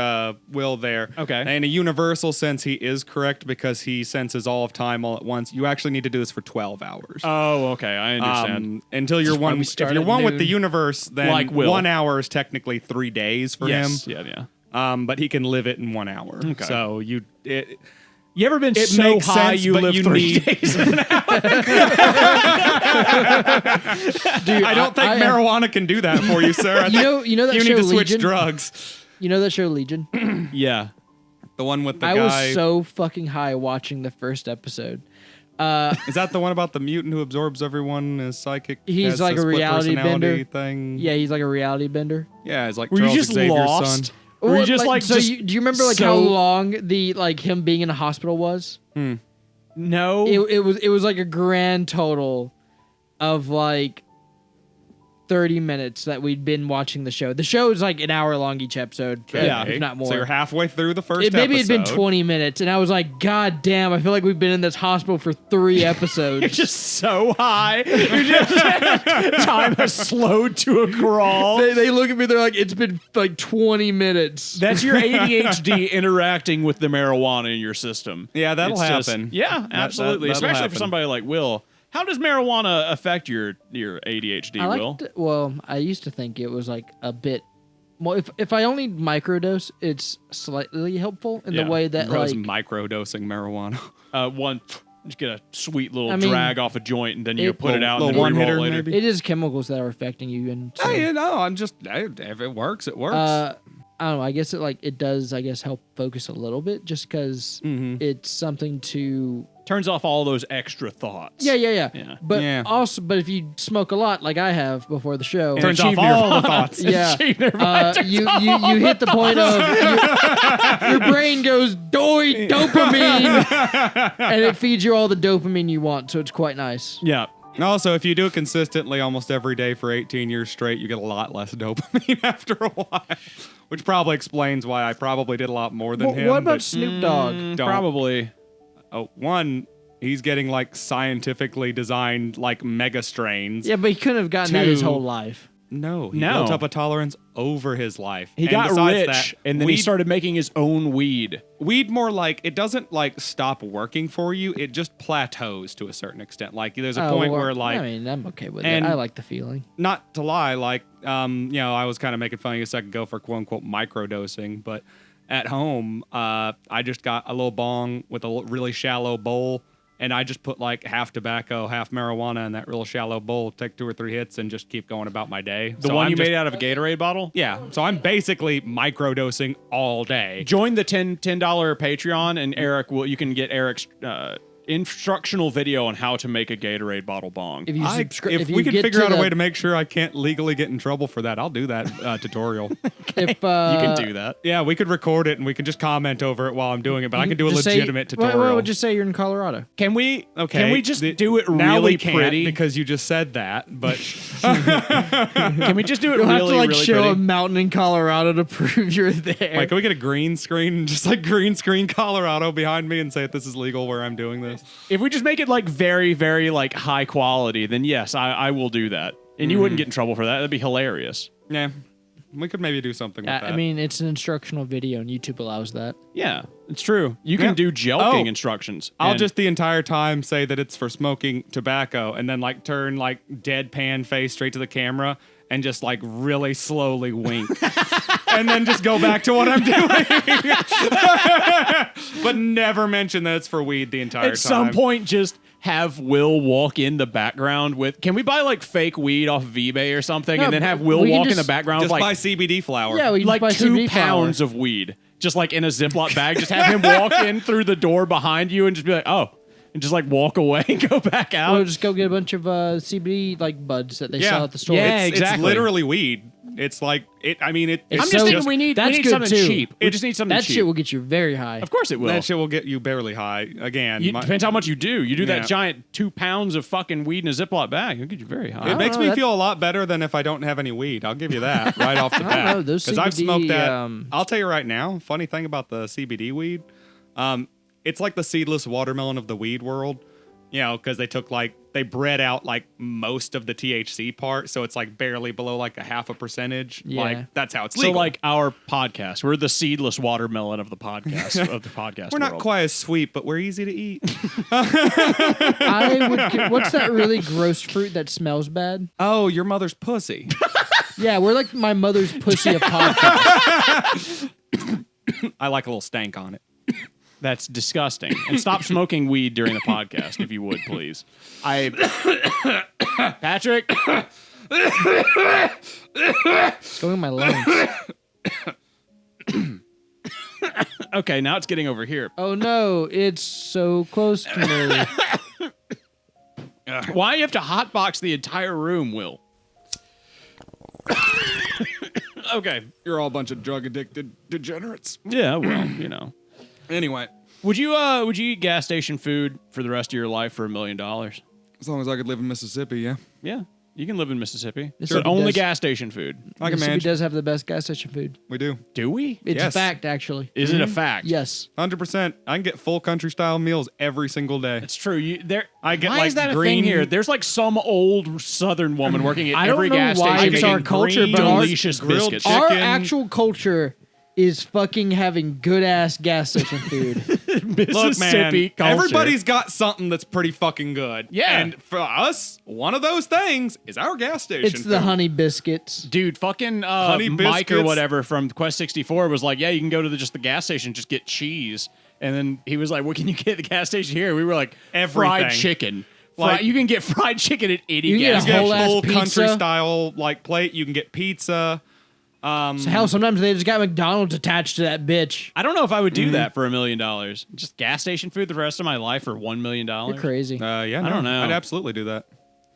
S2: Will there.
S1: Okay.
S2: In a universal sense, he is correct because he senses all of time all at once. You actually need to do this for 12 hours.
S1: oh, okay, I understand.
S2: Until you're
S3: why
S2: one.
S3: we
S2: If
S3: start
S2: you're
S3: at
S2: one with
S3: noon.
S2: the universe, then
S1: Like Will.
S2: 1 hour is technically 3 days for
S1: Yes,
S2: him.
S1: yeah.
S2: But he can live it in 1 hour.
S1: Okay.
S2: So you
S1: You ever been
S2: it
S1: so
S2: makes
S1: high
S2: sense,
S1: you
S2: but
S1: live
S2: you
S1: 3
S2: need-
S1: days?
S3: Dude,
S2: I don't think
S3: I-
S2: marijuana can do that for you, sir. I think
S3: You know that
S2: you
S3: show
S2: need to switch
S3: Legion?
S2: drugs.
S3: You know that show Legion?
S1: Yeah.
S2: The one with the
S3: I
S2: guy.
S3: was so fucking high watching the first episode.
S2: Is that the one about the mutant who absorbs everyone as psychic?
S3: He's
S2: has
S3: like a
S2: split
S3: reality
S2: personality
S3: bender.
S2: thing.
S3: Yeah, he's like a reality bender.
S2: Yeah, it's like
S1: Were
S2: Charles
S1: you just
S2: Xavier's
S1: lost?
S2: son.
S1: Were you
S3: Well,
S1: just like
S3: so
S1: just
S3: do you remember like
S1: so-
S3: how long the like him being in a hospital was?
S1: No.
S3: It was like a grand total of like 30 minutes that we'd been watching the show. The show is like an hour long each episode, if not more.
S2: So you're halfway through the first
S3: Maybe it'd been
S2: episode.
S3: 20 minutes, and I was like, God damn, I feel like we've been in this hospital for 3 episodes.
S1: You're just so high. You're just time has slowed to a crawl.
S3: They look at me, they're like, it's been like 20 minutes.
S1: That's your ADHD interacting with the marijuana in your system.
S2: Yeah, that'll
S1: It's just-
S2: happen.
S1: yeah, absolutely.
S2: that'll
S1: Especially for
S2: happen.
S1: somebody like Will. How does marijuana affect your ADHD, Will?
S3: Well, I used to think it was like a bit. Well, if I only microdose, it's slightly helpful in
S1: Yeah.
S3: the way that
S2: Bro's
S3: like
S2: microdosing marijuana.
S1: Just get a sweet little
S3: I mean,
S1: drag off a joint and then you
S3: it-
S1: put it out and
S2: Little
S1: then
S2: one
S1: re-roll
S2: hitter,
S1: it later.
S2: maybe?
S3: it is chemicals that are affecting you, and so,
S2: Hey, no, I'm just if it works, it works.
S3: I don't know. I guess it does. I guess help focus a little bit, just because
S2: Mm-hmm.
S3: it's something to.
S1: Turns off all those extra thoughts.
S3: Yeah.
S1: Yeah.
S3: But
S2: Yeah.
S3: also, but if you smoke a lot, like I have before the show,
S2: Turns off
S1: achieve
S2: all
S1: nirvana.
S2: the thoughts.
S3: yeah,
S1: Achieve nirvana.
S3: you hit the point of your brain goes dopamine, and it feeds you all the dopamine you want. So it's quite nice.
S1: Yeah.
S2: And also, if you do it consistently almost every day for 18 years straight, you get a lot less dopamine after a while, which probably explains why I probably did a lot more than him.
S3: What about
S2: but-
S3: Snoop Dogg?
S2: Don't.
S1: Probably.
S2: Oh, one, he's getting like scientifically designed like mega strains.
S3: Yeah, but he couldn't have gotten that his
S2: Two.
S3: whole life.
S2: No, he
S1: No.
S2: built up a tolerance over his life.
S1: He
S2: And
S1: got
S2: besides
S1: rich
S2: that,
S1: and then he
S2: weed-
S1: started making his own weed.
S2: Weed more like it doesn't like stop working for you. It just plateaus to a certain extent. Like there's a point where like
S3: I mean, I'm okay with it.
S2: and-
S3: I like the feeling.
S2: not to lie, like, I was kind of making fun of you a second ago for quote unquote microdosing, but at home, I just got a little bong with a really shallow bowl, and I just put like half tobacco, half marijuana in that real shallow bowl, take 2 or 3 hits, and just keep going about my day.
S1: The one you made out of a Gatorade bottle?
S2: Yeah, so I'm basically microdosing all day.
S1: Join the $10 Patreon and Eric will you can get Eric's instructional video on how to make a Gatorade bottle bong.
S3: If you
S2: If we could figure out a way to make sure I can't legally get in trouble for that, I'll do that tutorial.
S3: if
S1: You can do that.
S2: Yeah, we could record it and we could just comment over it while I'm doing it, but I can do a
S3: just say-
S2: legitimate tutorial.
S3: What would you say you're in Colorado?
S1: Can we?
S2: Okay.
S1: Can we just do it
S2: now
S1: really
S2: we can't
S1: pretty?
S2: because you just said that, but
S1: Can we just do it
S3: You'll
S1: really,
S3: have to like
S1: really
S3: show
S1: pretty?
S3: a mountain in Colorado to prove you're there.
S2: like, can we get a green screen and just like green screen Colorado behind me and say that this is legal where I'm doing this?
S1: If we just make it like very, very like high quality, then yes, I will do that. And you wouldn't get in trouble for that. That'd be hilarious.
S2: Yeah, we could maybe do something with that.
S3: I mean, it's an instructional video, and YouTube allows that.
S1: Yeah, it's true. You can
S2: Yeah.
S1: do jelking
S2: Oh,
S1: instructions.
S2: I'll
S1: and-
S2: just the entire time say that it's for smoking tobacco and then like turn like deadpan face straight to the camera and just like really slowly wink. And then just go back to what I'm doing. But never mention that it's for weed the entire time.
S1: at some point just have Will walk in the background with. Can we buy like fake weed off of eBay or something,
S3: No,
S1: and then have
S3: but
S1: Will
S3: we can
S1: walk in the
S3: just-
S1: background
S2: Just
S1: with
S2: buy
S1: like
S2: CBD flower.
S3: Yeah, we can
S1: like
S3: just buy
S1: 2
S3: CBD
S1: pounds
S3: flower.
S1: of weed, just like in a Ziploc bag. Just have him walk in through the door behind you and just be like, oh, and just like walk away and go back out.
S3: We'll just go get a bunch of CBD like buds that they
S2: Yeah.
S3: sell at the store.
S1: Yeah,
S2: It's
S1: exactly.
S2: literally weed. It's like it. I mean, it.
S3: It's
S1: I'm
S2: It's
S1: just
S3: so-
S1: thinking we need
S3: that's good
S1: something
S3: too.
S1: cheap. We just need something
S3: That
S1: cheap.
S3: shit will get you very high.
S1: Of course it will.
S2: That shit will get you barely high again.
S1: Depends how much you do. You do
S2: Yeah.
S1: that giant 2 pounds of fucking weed in a Ziploc bag, it'll get you very high.
S2: It makes
S3: know,
S2: me
S3: that-
S2: feel a lot better than if I don't have any weed. I'll give you that right off the
S3: know,
S2: bat.
S3: those
S2: I've
S3: CBD,
S2: smoked that. I'll tell you right now. Funny thing about the CBD weed, it's like the seedless watermelon of the weed world. You know, because they bred out like most of the THC part, so it's like barely below like a 0.5%.
S3: Yeah.
S2: Like that's how it's
S1: So
S2: legal.
S1: like our podcast, we're the seedless watermelon of the podcast
S2: we're not
S1: world.
S2: quite as sweet, but we're easy to eat.
S3: What's that really gross fruit that smells bad?
S2: Oh, your mother's pussy.
S3: Yeah, we're like my mother's pussy of podcast.
S2: I like a little stank on it.
S1: That's disgusting. And stop smoking weed during the podcast, if you would, please. Patrick.
S3: It's going in my lungs.
S1: Okay, now it's getting over here.
S3: Oh no, it's so close to me.
S1: Why do you have to hotbox the entire room, Will? Okay.
S2: You're all a bunch of drug addicted degenerates.
S1: Yeah, well, you know.
S2: Anyway,
S1: Would you eat gas station food for the rest of your life for $1 million?
S2: as long as I could live in Mississippi, yeah.
S1: Yeah, you can live in Mississippi.
S3: Mississippi
S1: But only
S3: does-
S1: gas station food.
S2: I can
S3: Mississippi
S2: manage.
S3: does have the best gas station food.
S2: We do.
S1: Do we?
S3: It's
S2: Yes.
S3: a fact, actually.
S1: Is it a fact?
S3: Yes.
S2: 100%. I can get full country style meals every single day.
S1: It's true.
S2: I get
S1: why
S2: like
S1: is that a
S2: green
S1: thing here? There's like some old Southern woman working at
S3: I don't
S1: every
S3: know
S1: gas
S3: why
S1: station
S3: it's our
S1: making
S3: culture,
S1: green
S3: but our
S1: delicious
S2: grilled
S1: biscuits.
S2: chicken-
S3: Our actual culture is fucking having good ass gas station food.
S2: Look, man,
S1: Mississippi culture.
S2: everybody's got something that's pretty fucking good.
S1: Yeah.
S2: And for us, one of those things is our gas station.
S3: It's the
S2: food.
S3: honey biscuits.
S1: Dude, fucking
S2: Honey
S1: Mike or
S2: biscuits.
S1: whatever from Quest 64 was like, yeah, you can go to just the gas station, just get cheese. And then he was like, what can you get at the gas station here? We were like, fried
S2: Everything.
S1: chicken.
S2: Like-
S1: you can get fried chicken at any
S3: You can
S1: gas
S3: get a
S2: You
S1: station.
S3: whole
S2: get
S3: ass
S2: full country
S3: pizza.
S2: style like plate. You can get pizza.
S3: Hell, sometimes they just got McDonald's attached to that bitch.
S1: I don't know if I would
S2: Mm-hmm.
S1: do that for $1 million. Just gas station food the rest of my life for $1 million.
S3: You're crazy.
S2: Yeah,
S1: I don't know.
S2: I'd absolutely do that.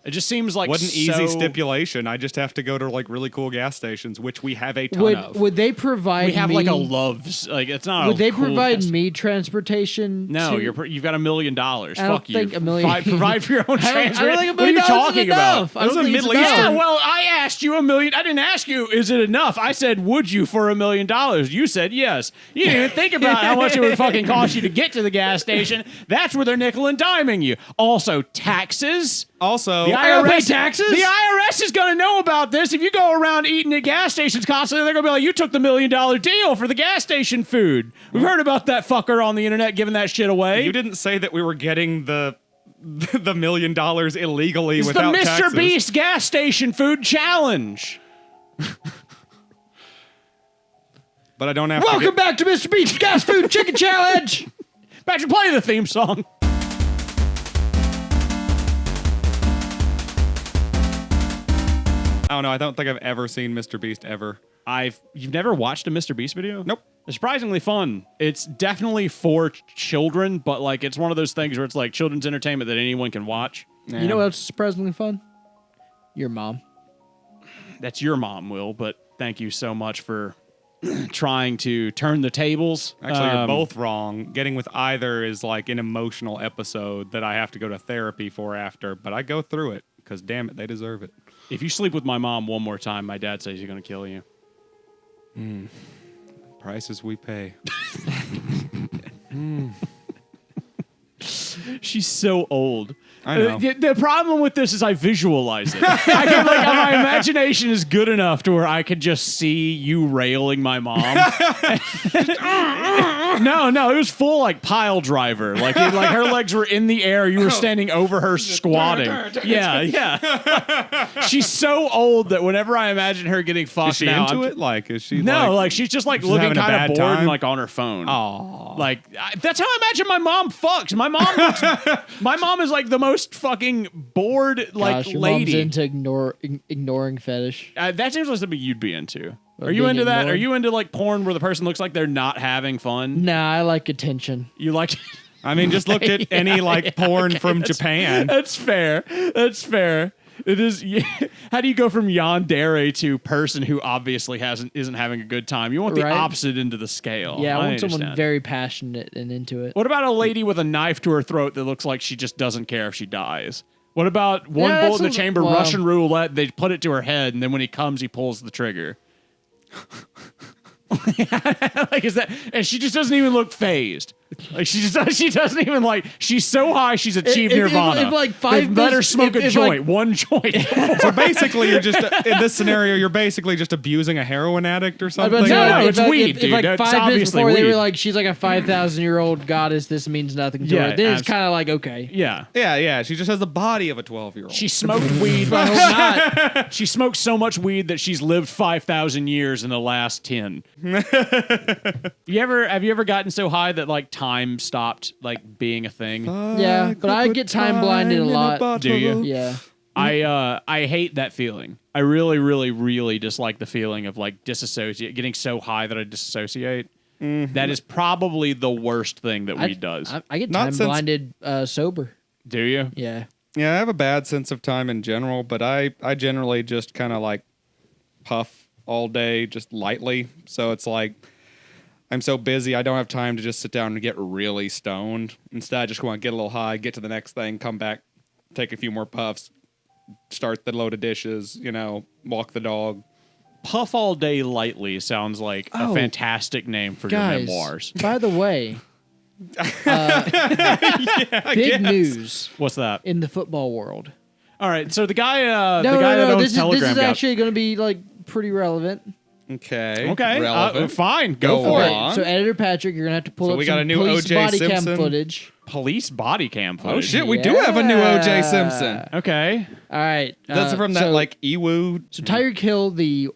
S1: It just seems like
S2: What an easy
S1: so-
S2: stipulation. I just have to go to like really cool gas stations, which we have a ton of.
S3: Would they provide
S1: We have
S3: me,
S1: like a Love's. Like it's not.
S3: Would
S1: a
S3: they
S1: cool
S3: provide
S1: gas-
S3: me transportation?
S1: No,
S3: to-
S1: you've got $1 million.
S3: I don't
S1: Fuck you.
S3: think $1 million-
S1: Provide for your own
S3: I don't
S1: transport.
S3: think $1
S1: What are you
S3: million is
S1: talking about?
S3: enough. I
S2: Those
S3: don't
S2: are
S3: think it's
S2: Middle
S3: enough.
S1: Yeah, well, I asked you $1 million. I didn't ask you, is it enough? I said, would you for $1 million? You said yes. You didn't even think about how much it would fucking cost you to get to the gas station. That's where they're nickel and diming you. Also, taxes.
S2: Also,
S1: The
S3: I gotta pay
S1: IRS
S3: taxes?
S1: The IRS is going to know about this. If you go around eating at gas stations constantly, they're going to be like, you took the $1 million deal for the gas station food. We've heard about that fucker on the internet giving that shit away.
S2: you didn't say that we were getting the $1 million illegally
S1: It's the
S2: without
S1: Mr.
S2: taxes.
S1: Beast gas station food challenge.
S2: But I don't have to
S3: Welcome back to Mr. Beast's Gas Food Chicken Challenge.
S1: Patrick, play the theme song.
S2: I don't know. I don't think I've ever seen Mr. Beast ever.
S1: You've never watched a Mr. Beast video?
S2: Nope.
S1: It's surprisingly fun. It's definitely for children, but like it's one of those things where it's like children's entertainment that anyone can watch.
S3: You know what's surprisingly fun? Your mom.
S1: That's your mom, Will, but thank you so much for trying to turn the tables.
S2: Actually, you're both wrong. Getting with either is like an emotional episode that I have to go to therapy for after, but I go through it because damn it, they deserve it.
S1: If you sleep with my mom one more time, my dad says he's going to kill you.
S2: Prices we pay.
S1: She's so old.
S2: I know.
S1: The problem with this is I visualize it. My imagination is good enough to where I could just see you railing my mom. No, it was full like pile driver. Like her legs were in the air. You were standing over her squatting. Yeah. She's so old that whenever I imagine her getting fucked
S2: Is she
S1: now,
S2: into it? Like, is she?
S1: No,
S2: like
S1: like she's just like
S2: she's
S1: looking
S2: having a
S1: kind of
S2: bad
S1: bored
S2: time?
S1: and like on her phone.
S2: Aw.
S1: Like that's how I imagine my mom fucks. My mom is like the most fucking bored like
S3: Gosh, your
S1: lady.
S3: mom's into ignoring fetish.
S1: That seems like something you'd be into.
S3: Or
S1: Are you
S3: being
S1: into that?
S3: ignored?
S1: Are you into like porn where the person looks like they're not having fun?
S3: Nah, I like attention.
S1: You like?
S2: I mean, just look at any like porn from Japan.
S1: That's fair. That's fair. It is. How do you go from yandere to person who obviously isn't having a good time? You want the
S3: Right.
S1: opposite end of the scale.
S3: Yeah, I want
S1: understand.
S3: someone very passionate and into it.
S1: What about a lady with a knife to her throat that looks like she just doesn't care if she dies? What about one
S3: Yeah,
S1: bullet in the
S3: that's
S1: chamber,
S3: well-
S1: Russian roulette, they put it to her head, and then when he comes, he pulls the trigger? Like, is that, and she just doesn't even look phased. Like she doesn't even like, she's so high she's achieved nirvana.
S3: if like five
S1: They've let her
S3: minutes-
S1: smoke a
S3: if,
S1: joint,
S3: like-
S1: one joint.
S2: So basically, you're just in this scenario. You're basically just abusing a heroin addict or
S3: I was
S2: something.
S3: about to say,
S1: No,
S3: like,
S1: it's
S3: if,
S1: weed,
S3: if,
S1: dude.
S3: If like
S1: That's
S3: 5 minutes
S1: obviously
S3: before they were
S1: weed.
S3: like, she's like a 5,000-year-old goddess, this means nothing to
S1: Yeah,
S3: her. Then it's
S1: abs-
S3: kind of like, okay.
S1: Yeah.
S2: Yeah. She just has the body of a 12-year-old.
S1: She smoked weed.
S3: I hope not.
S1: She smoked so much weed that she's lived 5,000 years in the last 10. Have you ever gotten so high that like time stopped like being a thing?
S3: Yeah, but I get time blinded a lot.
S1: Do you?
S3: Yeah.
S1: I hate that feeling. I really, really, really dislike the feeling of like getting so high that I disassociate. That is probably the worst thing that weed does.
S3: I get
S2: Not
S3: time
S2: since-
S3: blinded sober.
S1: Do you?
S3: Yeah.
S2: Yeah, I have a bad sense of time in general, but I generally just kind of like puff all day, just lightly. So it's like I'm so busy, I don't have time to just sit down and get really stoned. Instead, I just want to get a little high, get to the next thing, come back, take a few more puffs, start the load of dishes, walk the dog.
S1: Puff all day lightly sounds like a
S3: Oh.
S1: fantastic name for your
S3: Guys,
S1: memoirs.
S3: by the way, big news
S1: What's that?
S3: in the football world.
S1: All right, so the guy,
S3: No,
S1: that owns
S3: this
S1: Telegram
S3: is
S1: got-
S3: actually going to be like pretty relevant.
S2: Okay.
S1: okay,
S2: Relevant.
S1: fine, go
S2: Go
S1: for
S2: on.
S1: it.
S2: On.
S3: So, Editor Patrick, you're going to have to pull
S2: So
S3: up
S2: we got
S3: some
S2: a new
S3: police
S2: O.J.
S3: body
S2: Simpson?
S3: cam footage.
S1: Police body cam footage.
S2: Oh shit, we do have a new O.J. Simpson.
S1: Okay.
S3: All right.
S2: That's from that
S3: so,
S2: like Ewu.
S3: So Tyreek Hill, the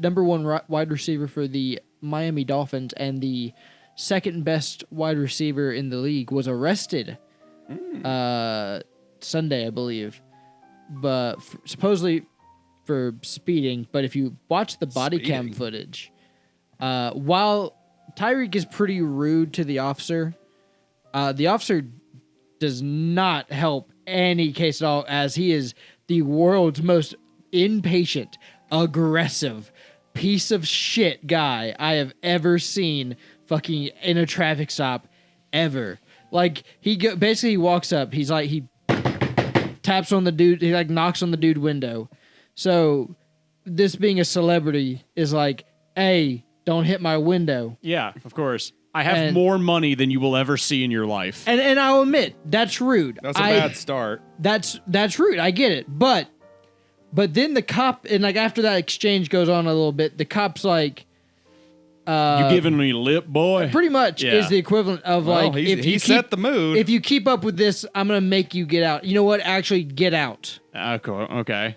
S3: number one wide receiver for the Miami Dolphins and the second best wide receiver in the league, was arrested Sunday, I believe, but supposedly for speeding. But if you watch the body cam
S2: Speeding.
S3: footage, while Tyreek is pretty rude to the officer does not help any case at all, as he is the world's most impatient, aggressive piece of shit guy I have ever seen fucking in a traffic stop ever. Like, basically walks up, he's like, he taps on the dude, he like knocks on the dude window. So this being a celebrity is like, hey, don't hit my window.
S1: Yeah, of course. I have
S3: And-
S1: more money than you will ever see in your life.
S3: And I'll admit, that's rude.
S2: That's a bad start.
S3: That's rude. I get it. But then the cop, and like after that exchange goes on a little bit, the cop's like,
S1: you giving me lip, boy?
S3: pretty much
S1: Yeah.
S3: is the equivalent of
S2: Well,
S3: like,
S2: he set the mood.
S3: If you keep up with this, I'm gonna make you get out. You know what? Actually, get out.
S1: Okay.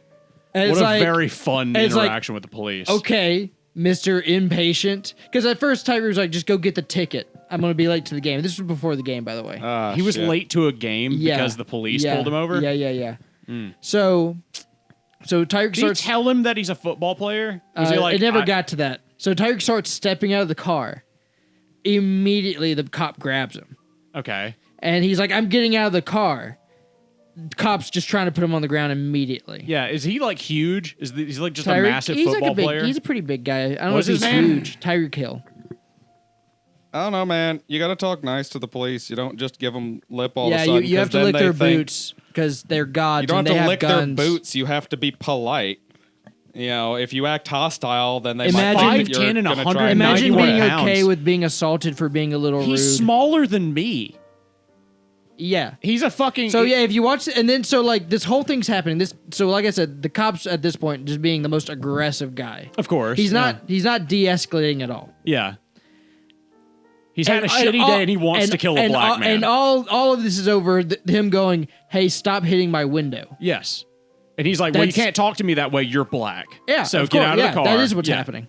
S3: And
S1: What
S3: it's
S1: a
S3: like,
S1: very fun
S3: it's like,
S1: interaction with the police.
S3: okay, Mr. Impatient. Because at first Tiger was like, just go get the ticket. I'm gonna be late to the game. This was before the game, by the way.
S2: Ah,
S1: He was
S2: shit.
S1: late to a game
S3: Yeah.
S1: because the police
S3: Yeah.
S1: pulled him over?
S3: Yeah. So So Tyreek
S1: Did you
S3: starts.
S1: tell him that he's a football player? Was he like,
S3: It never got to that. So Tyreek starts stepping out of the car. Immediately, the cop grabs him.
S1: Okay.
S3: And he's like, I'm getting out of the car. The cop's just trying to put him on the ground immediately.
S1: Yeah, is he like huge? He's like just
S3: Tyreek,
S1: a massive
S3: he's
S1: football
S3: like a big,
S1: player?
S3: He's a pretty big guy. I don't know
S1: What's
S3: if
S1: his
S3: he's
S1: name?
S3: huge. Tyreek Hill.
S2: I don't know, man. You got to talk nice to the police. You don't just give them lip all of a
S3: Yeah,
S2: sudden.
S3: you have to
S2: 'cause
S3: lick
S2: then
S3: their
S2: they think-
S3: boots because they're gods
S2: You don't
S3: and
S2: have
S3: they
S2: to
S3: have
S2: lick
S3: guns.
S2: their boots. You have to be polite. You know, if you act hostile, then they
S3: Imagine-
S2: might think
S1: 5'10"
S2: you're
S1: and
S2: gonna try
S1: 190
S2: and
S3: Imagine
S1: Ninety-one
S3: being
S1: pounds.
S3: okay with being assaulted for being a little rude.
S1: He's smaller than me.
S3: Yeah.
S1: He's a fucking.
S3: So yeah, if you watch it, and then so like this whole thing's happening. So like I said, the cops at this point just being the most aggressive guy.
S1: Of course.
S3: He's not de-escalating at all.
S1: Yeah. He's had a shitty day and he wants to kill a black man.
S3: And all of this is over him going, "Hey, stop hitting my window."
S1: Yes. And he's like, well, you
S3: That's-
S1: can't talk to me that way. You're black.
S3: Yeah.
S1: So
S3: of
S1: get
S3: course,
S1: out of
S3: yeah,
S1: the car.
S3: That is what's
S1: Yeah.
S3: happening.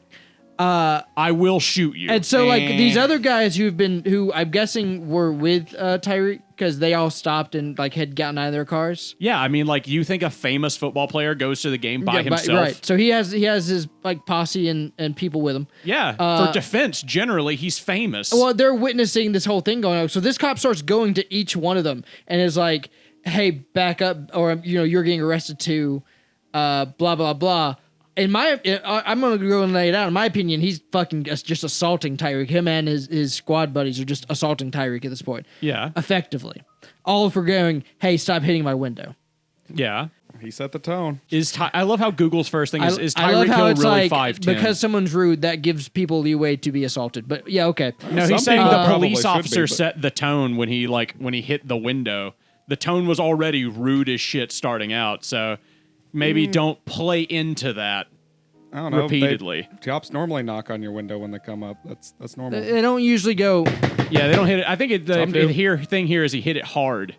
S1: I will shoot you.
S3: And so like these other guys who I'm guessing were with Tyreek because they all stopped and like had gotten out of their cars.
S1: Yeah, I mean, like, you think a famous football player goes to the game by himself?
S3: Right. So he has his like posse and people with him.
S1: Yeah. For defense, generally, he's famous.
S3: Well, they're witnessing this whole thing going on. So this cop starts going to each one of them and is like, "Hey, back up, or you're getting arrested too." Blah blah blah. I'm gonna go and lay it out. In my opinion, he's fucking just assaulting Tyreek. Him and his squad buddies are just assaulting Tyreek at this point.
S1: Yeah.
S3: Effectively, all for going, "Hey, stop hitting my window."
S1: Yeah.
S2: He set the tone.
S1: I love how Google's first thing is
S3: I love
S1: Tyreek
S3: how
S1: Hill
S3: it's
S1: really
S3: like
S1: 5'10"?
S3: because someone's rude, that gives people leeway to be assaulted. But yeah, okay.
S1: No,
S2: Some
S1: he's saying
S2: people
S1: the
S2: probably
S1: police
S2: should be,
S1: officer
S2: but-
S1: set the tone when he hit the window. The tone was already rude as shit starting out, so maybe don't play into that
S2: I don't know.
S1: repeatedly.
S2: Cops normally knock on your window when they come up. That's normal.
S3: They don't usually go.
S1: Yeah, they don't hit it. I think
S2: Some do.
S1: the thing here is he hit it hard.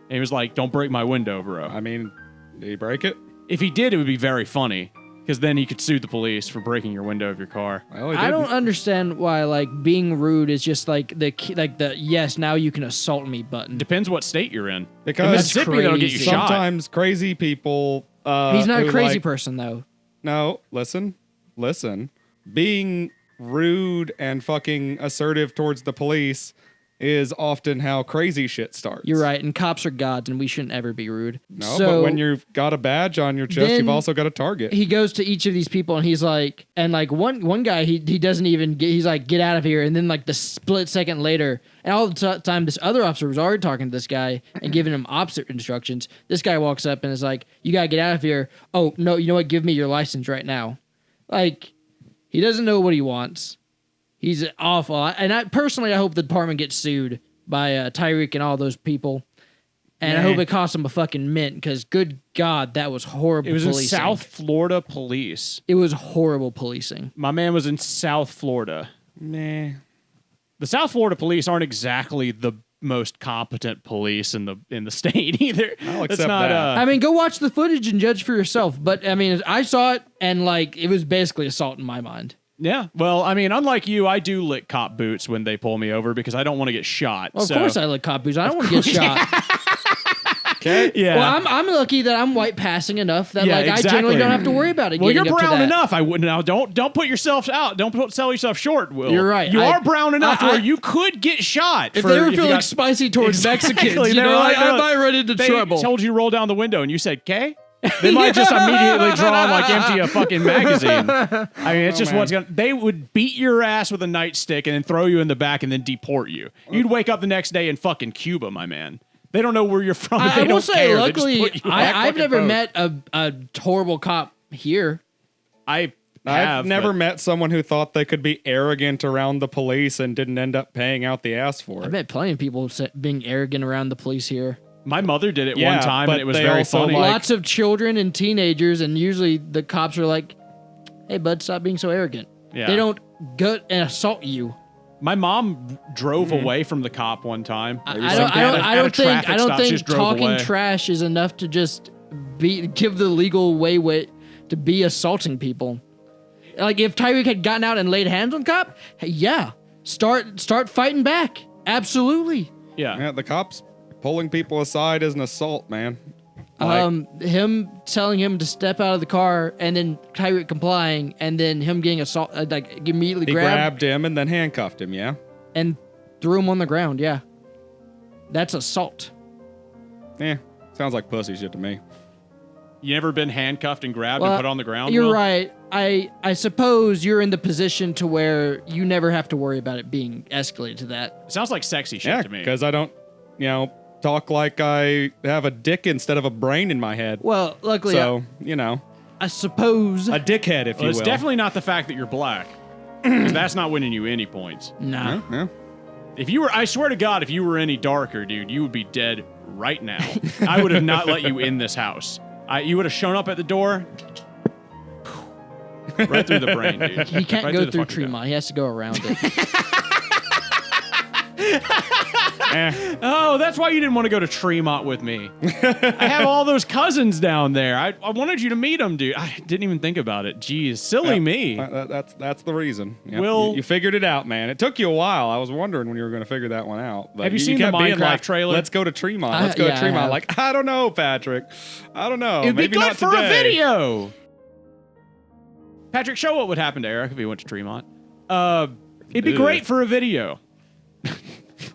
S1: And he was like, don't break my window, bro.
S2: I mean, did he break it?
S1: If he did, it would be very funny. Because then he could sue the police for breaking your window of your car.
S2: Well, he
S3: I don't
S2: didn't.
S3: understand why like being rude is just like the yes, now you can assault me button.
S1: Depends what state you're in.
S2: Because
S1: in Mississippi, that'll get you
S3: crazy.
S1: shot.
S2: Sometimes crazy people.
S3: He's not a
S2: who,
S3: crazy
S2: like-
S3: person though.
S2: No, listen. Being rude and fucking assertive towards the police is often how crazy shit starts.
S3: You're right, and cops are gods, and we shouldn't ever be rude.
S2: No,
S3: so
S2: but when you've got a badge on your chest,
S3: then
S2: you've also got a target.
S3: he goes to each of these people, and he's like, and like one guy, he doesn't even get. He's like, get out of here, and then like the split second later, and all the time, this other officer was already talking to this guy and giving him opposite instructions. This guy walks up and is like, you gotta get out of here. Oh no, you know what? Give me your license right now. Like, he doesn't know what he wants. He's awful. And I hope the department gets sued by Tyreek and all those people. And I hope it costs them a fucking mint because, good God, that was horrible
S1: It was
S3: policing.
S1: in South Florida police.
S3: It was horrible policing.
S1: My man was in South Florida.
S2: Nah.
S1: The South Florida police aren't exactly the most competent police in the state either.
S2: I'll
S1: It's
S2: accept
S1: not,
S2: that.
S3: I mean, go watch the footage and judge for yourself. But, I mean, I saw it, and, like, it was basically assault in my mind.
S1: Yeah. Well, I mean, unlike you, I do lick cop boots when they pull me over because I don't want to get shot.
S3: Well, of
S1: so.
S3: course I lick cop boots. I don't want to get shot.
S2: Okay.
S1: Yeah.
S3: Well, I'm lucky that I'm white passing enough that,
S1: Yeah,
S3: like, I
S1: exactly.
S3: generally don't have to worry about it
S1: Well,
S3: getting
S1: you're
S3: up to
S1: brown
S3: that.
S1: enough. I wouldn't. Now, don't put yourself out. Sell yourself short, Will.
S3: You're right.
S1: You
S3: I-
S1: are brown enough
S3: I-
S1: where you could get shot.
S3: If
S1: for-
S3: they were
S1: you
S3: feeling
S1: got-
S3: spicy towards
S1: Exactly.
S3: Mexicans, you
S1: They
S3: know,
S1: were like,
S3: I might run into
S1: they
S3: trouble.
S1: told you to roll down the window, and you said, "K." They might just immediately draw and like empty a fucking magazine. I mean, it's just
S2: man.
S1: what's gonna. They would beat your ass with a nightstick and then throw you in the back and then deport you. You'd wake up the next day in fucking Cuba, my man. They don't know where you're from. They
S3: I will
S1: don't
S3: say,
S1: care. They just
S3: luckily,
S1: put you on a
S3: I've
S1: fucking
S3: never
S1: boat.
S3: met a horrible cop here.
S1: I've
S2: never met someone who thought they could be arrogant around the police and didn't end up paying out the ass for
S3: I've
S2: it.
S3: met plenty of people being arrogant around the police here.
S1: My mother did it
S2: Yeah,
S1: one time,
S2: but
S1: and it was
S2: they
S1: very
S2: also,
S1: funny.
S2: like-
S3: Lots of children and teenagers, and usually the cops are like, "Hey, bud, stop being so arrogant."
S1: Yeah.
S3: They don't go and assault you.
S1: My mom drove away from the cop one time.
S3: I
S1: It was
S3: don't,
S1: like
S3: I don't,
S1: at a-
S3: I
S1: at a
S3: don't think,
S1: traffic
S3: I don't
S1: stop, she
S3: think
S1: just drove
S3: talking
S1: away.
S3: trash is enough to just give the legal way to be assaulting people. Like if Tyreek had gotten out and laid hands on cop, hey, yeah, start fighting back. Absolutely.
S1: Yeah.
S2: Yeah, the cops pulling people aside is an assault, man.
S3: Him telling him to step out of the car, and then Kyrie complying, and then him getting immediately
S2: He grabbed him and then handcuffed him, yeah?
S3: and threw him on the ground. Yeah, that's assault.
S2: Sounds like pussy shit to me.
S1: You never been handcuffed and grabbed and put on the ground?
S3: You're
S1: Will?
S3: right. I suppose you're in the position to where you never have to worry about it being escalated to that.
S1: Sounds like sexy shit to me.
S2: Because I don't, talk like I have a dick instead of a brain in my head.
S3: Well, luckily,
S2: So,
S3: I suppose.
S2: a dickhead, if you
S1: It's
S2: will.
S1: definitely not the fact that you're black. Because that's not winning you any points.
S3: Nah.
S2: Yeah.
S1: If you were, I swear to God, if you were any darker, dude, you would be dead right now. I would have not let you in this house. You would have shown up at the door. Right through the brain, dude.
S3: He can't
S1: Right
S3: go
S1: the
S3: through
S1: fucking
S3: Tremont. He has to go around it.
S1: Oh, that's why you didn't want to go to Tremont with me. I have all those cousins down there. I wanted you to meet them, dude. I didn't even think about it. Jeez, silly me.
S2: That's the reason. Yep.
S1: Will-
S2: you figured it out, man. It took you a while. I was wondering when you were going to figure that one out. But
S1: Have you seen the
S2: kept being
S1: Minecraft
S2: like,
S1: trailer?
S2: Let's go to Tremont. Let's go
S3: yeah,
S2: to
S3: I
S2: Tremont.
S3: have.
S2: Like, I don't know, Patrick. I don't know.
S1: It'd
S2: Maybe
S1: be good
S2: not
S1: for
S2: today.
S1: a video. Patrick, show what would happen to Eric if he went to Tremont. It'd be
S2: Ugh.
S1: great for a video.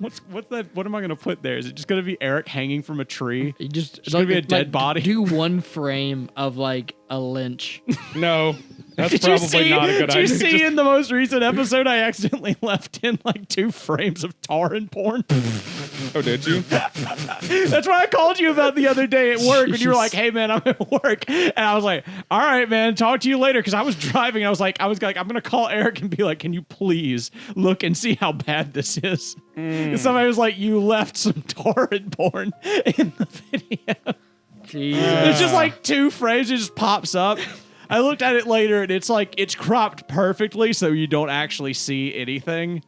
S1: What's that? What am I gonna put there? Is it just gonna be Eric hanging from a tree?
S3: You just
S1: It's gonna be a dead body.
S3: Do one frame of like a lynch.
S2: No, that's
S1: Did you
S2: probably
S1: see,
S2: not a good
S1: did
S2: idea.
S1: you see
S2: Just-
S1: in the most recent episode I accidentally left in like 2 frames of tar and porn?
S2: Oh, did you?
S1: That's what I called you about the other day at work when you were like, "Hey man, I'm at work," and I was like, "All right, man, talk to you later." Because I was driving, and I was like, I'm gonna call Eric and be like, "Can you please look and see how bad this is?" And somebody was like, "You left some tar and porn in the video." There's just like 2 frames, it just pops up. I looked at it later, and it's like it's cropped perfectly, so you don't actually see anything.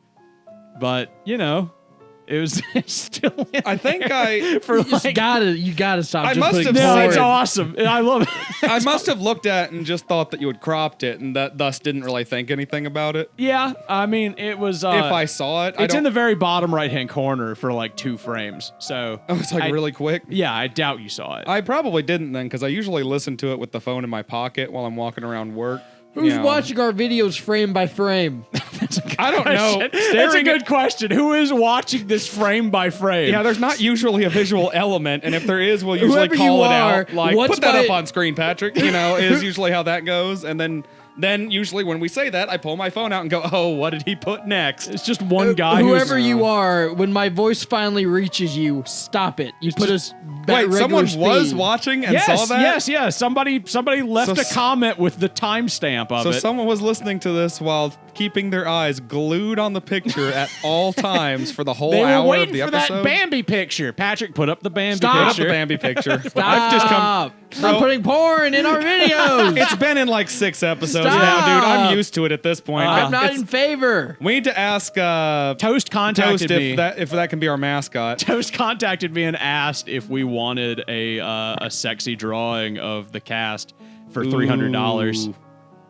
S1: But it was still.
S2: I think I
S1: for
S3: You just
S1: like,
S3: you gotta stop.
S2: I
S3: just
S2: must
S3: putting
S2: have
S1: no,
S2: seen
S1: it's
S2: it.
S1: awesome. I love it.
S2: I must have looked at it and just thought that you had cropped it, and that thus didn't really think anything about it.
S1: Yeah, I mean, it was.
S2: If I saw it,
S1: it's in the very bottom right-hand corner for like 2 frames. So
S2: Oh, it's like really quick.
S1: Yeah, I doubt you saw it.
S2: I probably didn't then, because I usually listen to it with the phone in my pocket while I'm walking around work.
S3: Who's watching our videos frame by frame?
S2: I don't know.
S1: That's a good question. Who is watching this frame by frame?
S2: Yeah, there's not usually a visual element, and if there is, we'll usually
S3: Whoever
S2: call
S3: you
S2: it
S3: are,
S2: out. Like,
S3: what's
S2: put that
S3: my-
S2: up on screen, Patrick. Is usually how that goes. And then usually when we say that, I pull my phone out and go, "Oh, what did he put next?"
S1: It's just one guy.
S3: Whoever
S1: who's,
S3: you are, when my voice finally reaches you, stop it. You put us back
S2: Wait, someone
S3: regular
S2: was
S3: speed.
S2: watching and saw that?
S1: Yes. Somebody left
S2: So
S1: a comment with the timestamp of
S2: So
S1: it.
S2: someone was listening to this while keeping their eyes glued on the picture at all times for the whole
S1: They were
S2: hour of
S1: waiting
S2: the
S1: for
S2: episode.
S1: that Bambi picture. Patrick, put up the Bambi
S3: Stop.
S2: Put up the
S1: picture.
S2: Bambi picture.
S3: Stop.
S2: I've just come.
S3: Stop putting porn in our videos.
S2: It's been in like 6 episodes
S3: Stop.
S2: now, dude. I'm used to it at this point.
S3: I'm not
S2: It's-
S3: in favor.
S2: We need to ask
S1: Toast contacted
S2: Toast
S1: me.
S2: if that can be our mascot.
S1: Toast contacted me and asked if we wanted a sexy drawing of the cast for $300.
S2: Ooh.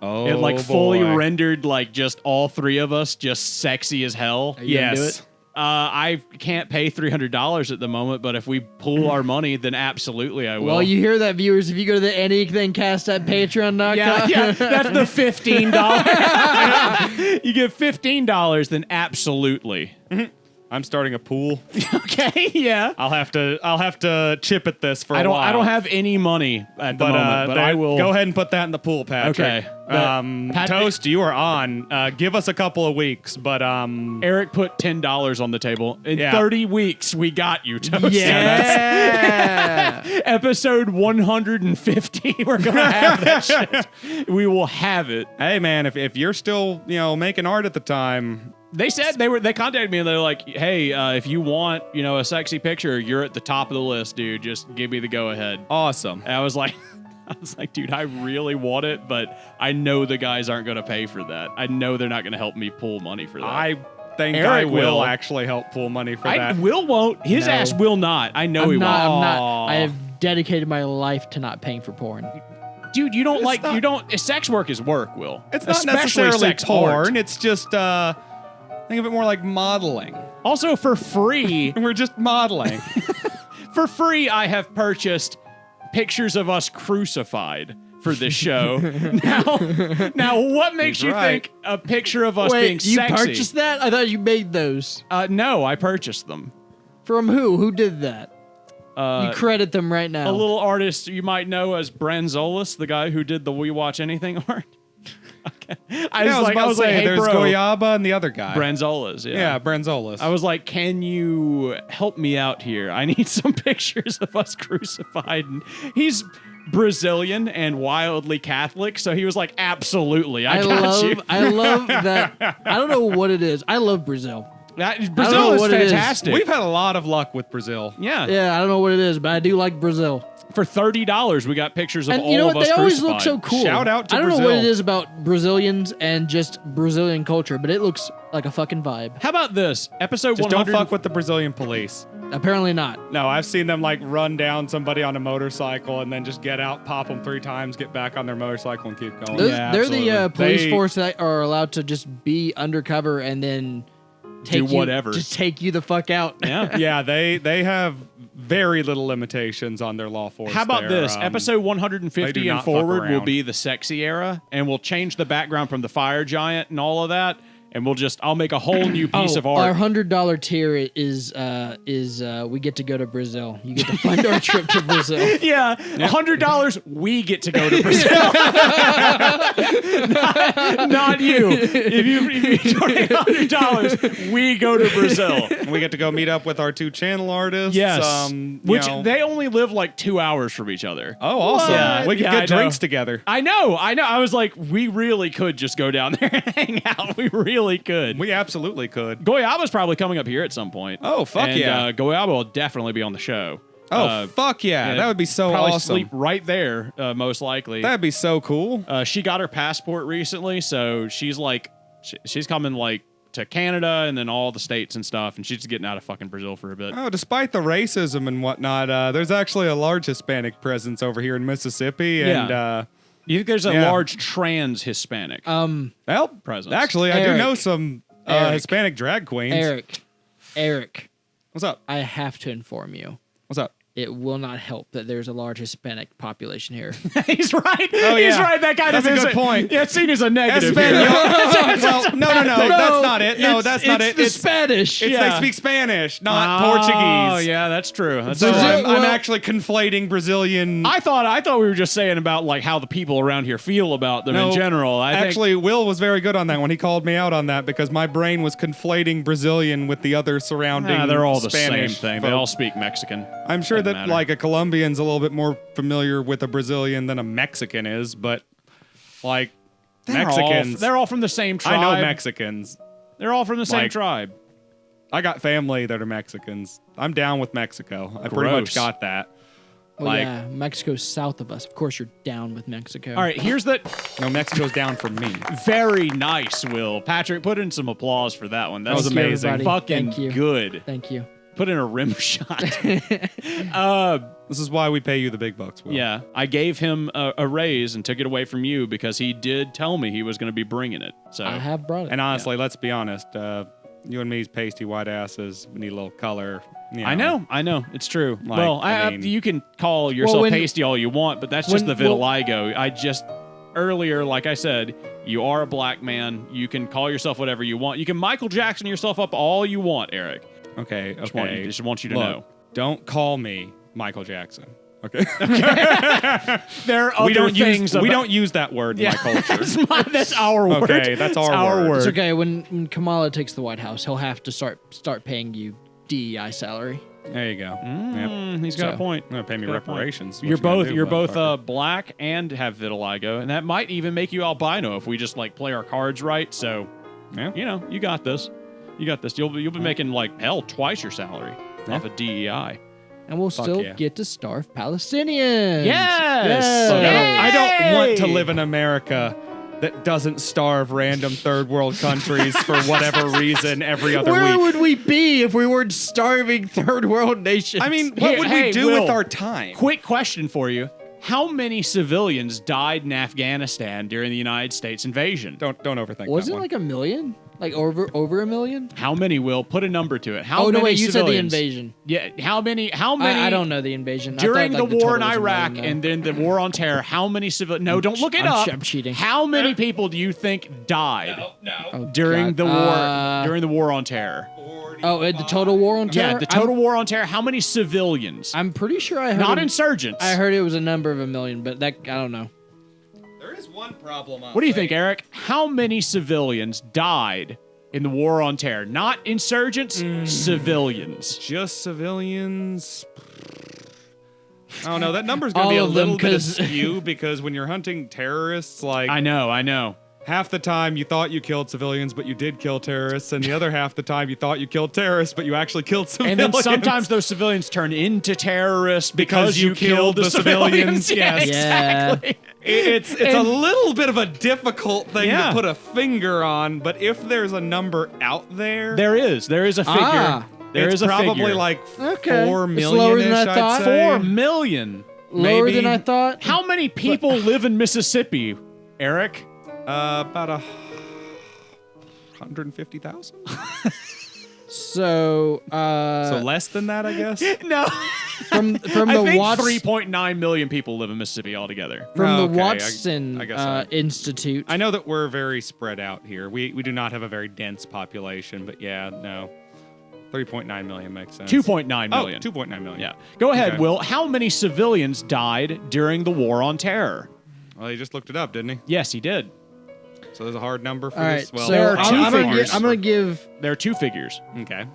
S2: Oh,
S1: It like fully
S2: boy.
S1: rendered like just all 3 of us just sexy as hell.
S3: Are you gonna do
S2: Yes.
S3: it?
S1: I can't pay $300 at the moment, but if we pool our money, then absolutely I will.
S3: Well, you hear that, viewers. If you go to the AnythingCast at patreon.com.
S1: yeah, that's the $15. You give $15, then absolutely.
S2: I'm starting a pool.
S1: Okay, yeah.
S2: I'll have to chip at this for a while.
S1: I don't have any money at the moment, but I will.
S2: Go ahead and put that in the pool, Patrick.
S1: Okay. Patrick-
S2: Toast, you are on. Give us a couple of weeks, but
S1: Eric put $10 on the table. In
S2: Yeah.
S1: 30 weeks, we got you, Toast.
S3: Yeah.
S1: Episode 150, we're going to have that shit. We will have it.
S2: hey, man, if you're still making art at the time,
S1: They said they contacted me and they're like, "Hey, if you want, a sexy picture, you're at the top of the list, dude. Just give me the go ahead."
S2: awesome.
S1: And I was like, dude, I really want it, but I know the guys aren't going to pay for that. I know they're not going to help me pull money for that.
S2: I think
S1: Eric
S2: I will
S1: will.
S2: actually help pull money for that.
S1: Will won't. His
S3: No.
S1: ass will not. I know he
S3: I'm
S1: won't.
S3: not. I have dedicated my life to not paying for porn.
S1: Dude, you don't
S2: It's not-
S1: sex work is work, Will.
S2: It's not
S1: Especially
S2: necessarily
S1: sex
S2: porn.
S1: art.
S2: It's just think of it more like modeling.
S1: Also, for free,
S2: We're just modeling.
S1: I have purchased pictures of us crucified for this show. Now, what makes you think a picture of us being
S3: you
S1: sexy?
S3: purchased that? I thought you made those.
S1: No, I purchased them.
S3: From who? Who did that? You credit them right now.
S1: A little artist you might know as 𝒉𝒂𝒊𝒈𝒆, the guy who did the We Watch Anything art. Okay. I was like, hey,
S2: there's
S1: bro.
S2: 𝒂𝒂𝒊𝒈𝒆 and the other guy.
S1: 𝒉𝒂𝒊𝒈𝒆, yeah.
S2: Yeah, 𝒉𝒂𝒊𝒆.
S1: I was like, can you help me out here? I need some pictures of us crucified. And he's Brazilian and wildly Catholic, so he was like, absolutely, I got you.
S3: I love that. I don't know what it is. I love Brazil.
S1: Brazil is
S3: what it is.
S1: fantastic.
S2: We've had a lot of luck with Brazil.
S1: Yeah.
S3: Yeah, I don't know what it is, but I do like Brazil.
S1: For $30, we got pictures of
S3: And
S1: all
S3: you know
S1: of
S3: what?
S1: us
S3: They always
S1: crucified.
S3: look so cool.
S2: Shout out to
S3: I don't know what
S2: Brazil.
S3: it is about Brazilians and just Brazilian culture, but it looks like a fucking vibe.
S1: How about this? Episode
S2: Just
S1: 100.
S2: don't fuck with the Brazilian police.
S3: Apparently not.
S2: No, I've seen them like run down somebody on a motorcycle and then just get out, pop them 3 times, get back on their motorcycle and keep going.
S1: Yeah,
S3: They're the
S1: absolutely.
S3: police
S2: They-
S3: force that are allowed to just be undercover and then take
S1: Do whatever.
S3: Just take you the fuck out.
S1: Yeah.
S2: Yeah, they have very little limitations on their law force.
S1: How about
S2: there.
S1: this? Episode
S2: they
S1: 150
S2: do
S1: and
S2: not fuck
S1: forward will
S2: around.
S1: be the sexy era, and we'll change the background from the fire giant and all of that, and I'll make a whole new piece of
S3: Our
S1: art.
S3: $100 tier is we get to go to Brazil. You get to fund our trip to Brazil.
S1: Yeah, $100. We get to go to Brazil, not you. If you donate $100, we go to Brazil.
S2: We get to go meet up with our 2 channel artists.
S1: Yes, which
S2: you know.
S1: they only live like 2 hours from each other.
S2: Oh, awesome.
S1: What?
S2: We could
S1: Yeah,
S2: get
S1: I know.
S2: drinks together.
S1: I know. I was like, we really could just go down there and hang out. We really could.
S2: We absolutely could.
S1: 𝒂𝒂𝒊𝒈𝒆's probably coming up here at some point.
S2: Oh, fuck
S1: and,
S2: yeah.
S1: 𝒂𝒂𝒊𝒈𝒆 will definitely be on the show.
S2: Oh, fuck yeah. That would be so
S1: probably
S2: awesome.
S1: sleep right there, most likely.
S2: That'd be so cool.
S1: She got her passport recently, so she's like, she's coming like to Canada and then all the states and stuff, and she's just getting out of fucking Brazil for a bit.
S2: Oh, despite the racism and whatnot, there's actually a large Hispanic presence over here in Mississippi. And,
S1: You think there's a
S2: yeah.
S1: large trans Hispanic
S2: well,
S1: presence?
S2: actually, I do
S3: Eric.
S2: know some
S3: Eric.
S2: Hispanic drag queens.
S3: Eric,
S2: What's up?
S3: I have to inform you.
S2: What's up?
S3: It will not help that there's a large Hispanic population here.
S1: He's right.
S2: Oh,
S1: He's
S2: yeah.
S1: right. That kind
S2: That's
S1: of
S2: a
S1: is
S2: good point.
S1: Yeah, it's seen as a negative.
S2: Espanol.
S1: here.
S2: Well, no, that's not it. No, that's not it.
S3: The Spanish.
S2: It's
S1: Yeah.
S2: they speak Spanish, not
S1: Oh,
S2: Portuguese.
S1: yeah, that's true. That's
S2: So
S1: true.
S2: I'm
S3: well-
S2: actually conflating Brazilian.
S1: I thought we were just saying about like how the people around here feel about them in general. I think
S2: Actually, Will was very good on that one. He called me out on that because my brain was conflating Brazilian with the other surrounding.
S1: they're all the
S2: Spanish
S1: same thing. They
S2: folk.
S1: all speak Mexican.
S2: I'm sure
S1: Doesn't
S2: that
S1: matter.
S2: like a Colombian's a little bit more familiar with a Brazilian than a Mexican is, but like Mexicans,
S1: They're all from the same tribe.
S2: I know Mexicans.
S1: They're all from the same
S2: Like,
S1: tribe.
S2: I got family that are Mexicans. I'm down with Mexico. I pretty much
S1: Gross.
S2: got that.
S3: Well,
S2: like-
S3: yeah, Mexico's south of us. Of course, you're down with Mexico.
S1: All right, here's the
S2: No, Mexico's down for me.
S1: very nice, Will. Patrick, put in some applause for that one. That was
S3: Thank you,
S1: amazing.
S3: everybody.
S1: Fucking
S3: Thank you.
S1: good.
S3: Thank you.
S1: Put in a rim shot.
S2: This is why we pay you the big bucks, Will.
S1: Yeah, I gave him a raise and took it away from you because he did tell me he was going to be bringing it. So
S3: I have brought it.
S2: And honestly, let's be honest. You and me's pasty white asses. We need a little color. You
S1: I know, it's true.
S2: Like,
S1: well,
S2: I mean-
S1: you can call yourself
S3: when-
S1: pasty all you want, but that's just the
S3: when- well-
S1: vitiligo. I just earlier, like I said, you are a black man. You can call yourself whatever you want. You can Michael Jackson yourself up all you want, Eric.
S2: Okay.
S1: Just
S2: Okay.
S1: want you to
S2: Look,
S1: know.
S2: don't call me Michael Jackson. Okay.
S1: There are other things.
S2: we don't use that word in my culture.
S1: That's our word.
S2: Okay, that's our word.
S3: It's okay. When Kamala takes the White House, he'll have to start paying you DEI salary.
S2: There you go. Yep.
S1: He's got a
S3: So-
S1: point.
S2: You're gonna pay me
S1: Got a point.
S2: reparations. What
S1: You're
S2: you gonna
S1: both
S2: do, motherfucker?
S1: black and have vitiligo, and that might even make you albino if we just like play our cards right. So,
S2: Yeah.
S1: you got this. You got this. You'll be making like hell twice your salary off of DEI.
S3: And we'll still
S2: yeah.
S3: get to starve Palestinians.
S1: Yes!
S2: Look,
S3: Yes.
S2: I don't want to live in America that doesn't starve random third world countries for whatever reason every other
S3: Where
S2: week.
S3: would we be if we weren't starving third world nations?
S2: I mean, what would
S1: Hey,
S2: we do
S1: Will,
S2: with our time?
S1: Quick question for you. How many civilians died in Afghanistan during the United States invasion?
S2: Don't overthink
S3: was
S2: that
S3: it
S2: one.
S3: like 1 million? Like over a million?
S1: How many, Will? Put a number to it. How
S3: Oh,
S1: many
S3: no, wait, you said the
S1: civilians?
S3: invasion.
S1: Yeah, how many?
S3: I don't know the invasion. I
S1: During
S3: thought,
S1: the
S3: like,
S1: war in
S3: total was a
S1: Iraq
S3: million,
S1: and then the war on terror, how many civilians? No, don't look it up.
S3: I'm cheating.
S1: How many people do you think died
S3: Oh,
S1: during
S3: God.
S1: the war? During the war on terror?
S3: Oh, the total war on terror?
S1: Yeah, the total war on terror. How many civilians?
S3: I'm pretty sure I heard
S1: Not insurgents.
S3: I heard it was a number of a million, but that I don't know.
S2: There is one problem.
S1: What do you think, Eric? How many civilians died in the war on terror? Not insurgents, civilians.
S2: Just civilians. I don't know. That number's going to be a
S3: All of them,
S2: little bit
S3: 'cause-
S2: askew because when you're hunting terrorists, like
S1: I know.
S2: half the time you thought you killed civilians, but you did kill terrorists, and the other half the time you thought you killed terrorists, but you actually killed
S1: And
S2: civilians.
S1: then sometimes those civilians turn into terrorists because
S2: you
S1: you killed the civilians. Yeah,
S2: yes.
S1: exactly.
S2: It's a little bit of a difficult thing
S1: Yeah.
S2: to put a finger on, but if there's a number out there,
S1: There is a figure.
S3: Ah.
S1: There
S2: it's
S1: is a
S2: probably
S1: figure.
S2: like
S3: Okay.
S2: 4
S3: It's
S2: million.
S3: lower than I
S2: I'd
S3: thought.
S2: say.
S1: 4 million.
S3: Lower
S2: Maybe.
S3: than I thought.
S1: How many people live in Mississippi, Eric?
S2: About 150,000.
S3: So
S2: So less than that, I guess.
S1: No.
S3: from
S1: I
S3: the
S1: think
S3: Watts
S1: 3.9 million people live in Mississippi altogether.
S3: from the
S2: Okay,
S3: Watson
S2: I guess so.
S3: Institute.
S2: I know that we're very spread out here. We do not have a very dense population, but yeah, no. 3.9 million makes sense.
S1: 2.9
S2: Oh,
S1: million.
S2: 2.9 million.
S1: Yeah. Go ahead,
S2: Okay.
S1: Will. How many civilians died during the war on terror?
S2: Well, he just looked it up, didn't he?
S1: Yes, he did.
S2: So there's a hard number for
S3: All right,
S2: this. Well,
S3: so
S1: there are
S3: I'm,
S1: two
S3: I'm gonna
S1: figures.
S3: I'm gonna give.
S1: There are two figures.
S2: okay.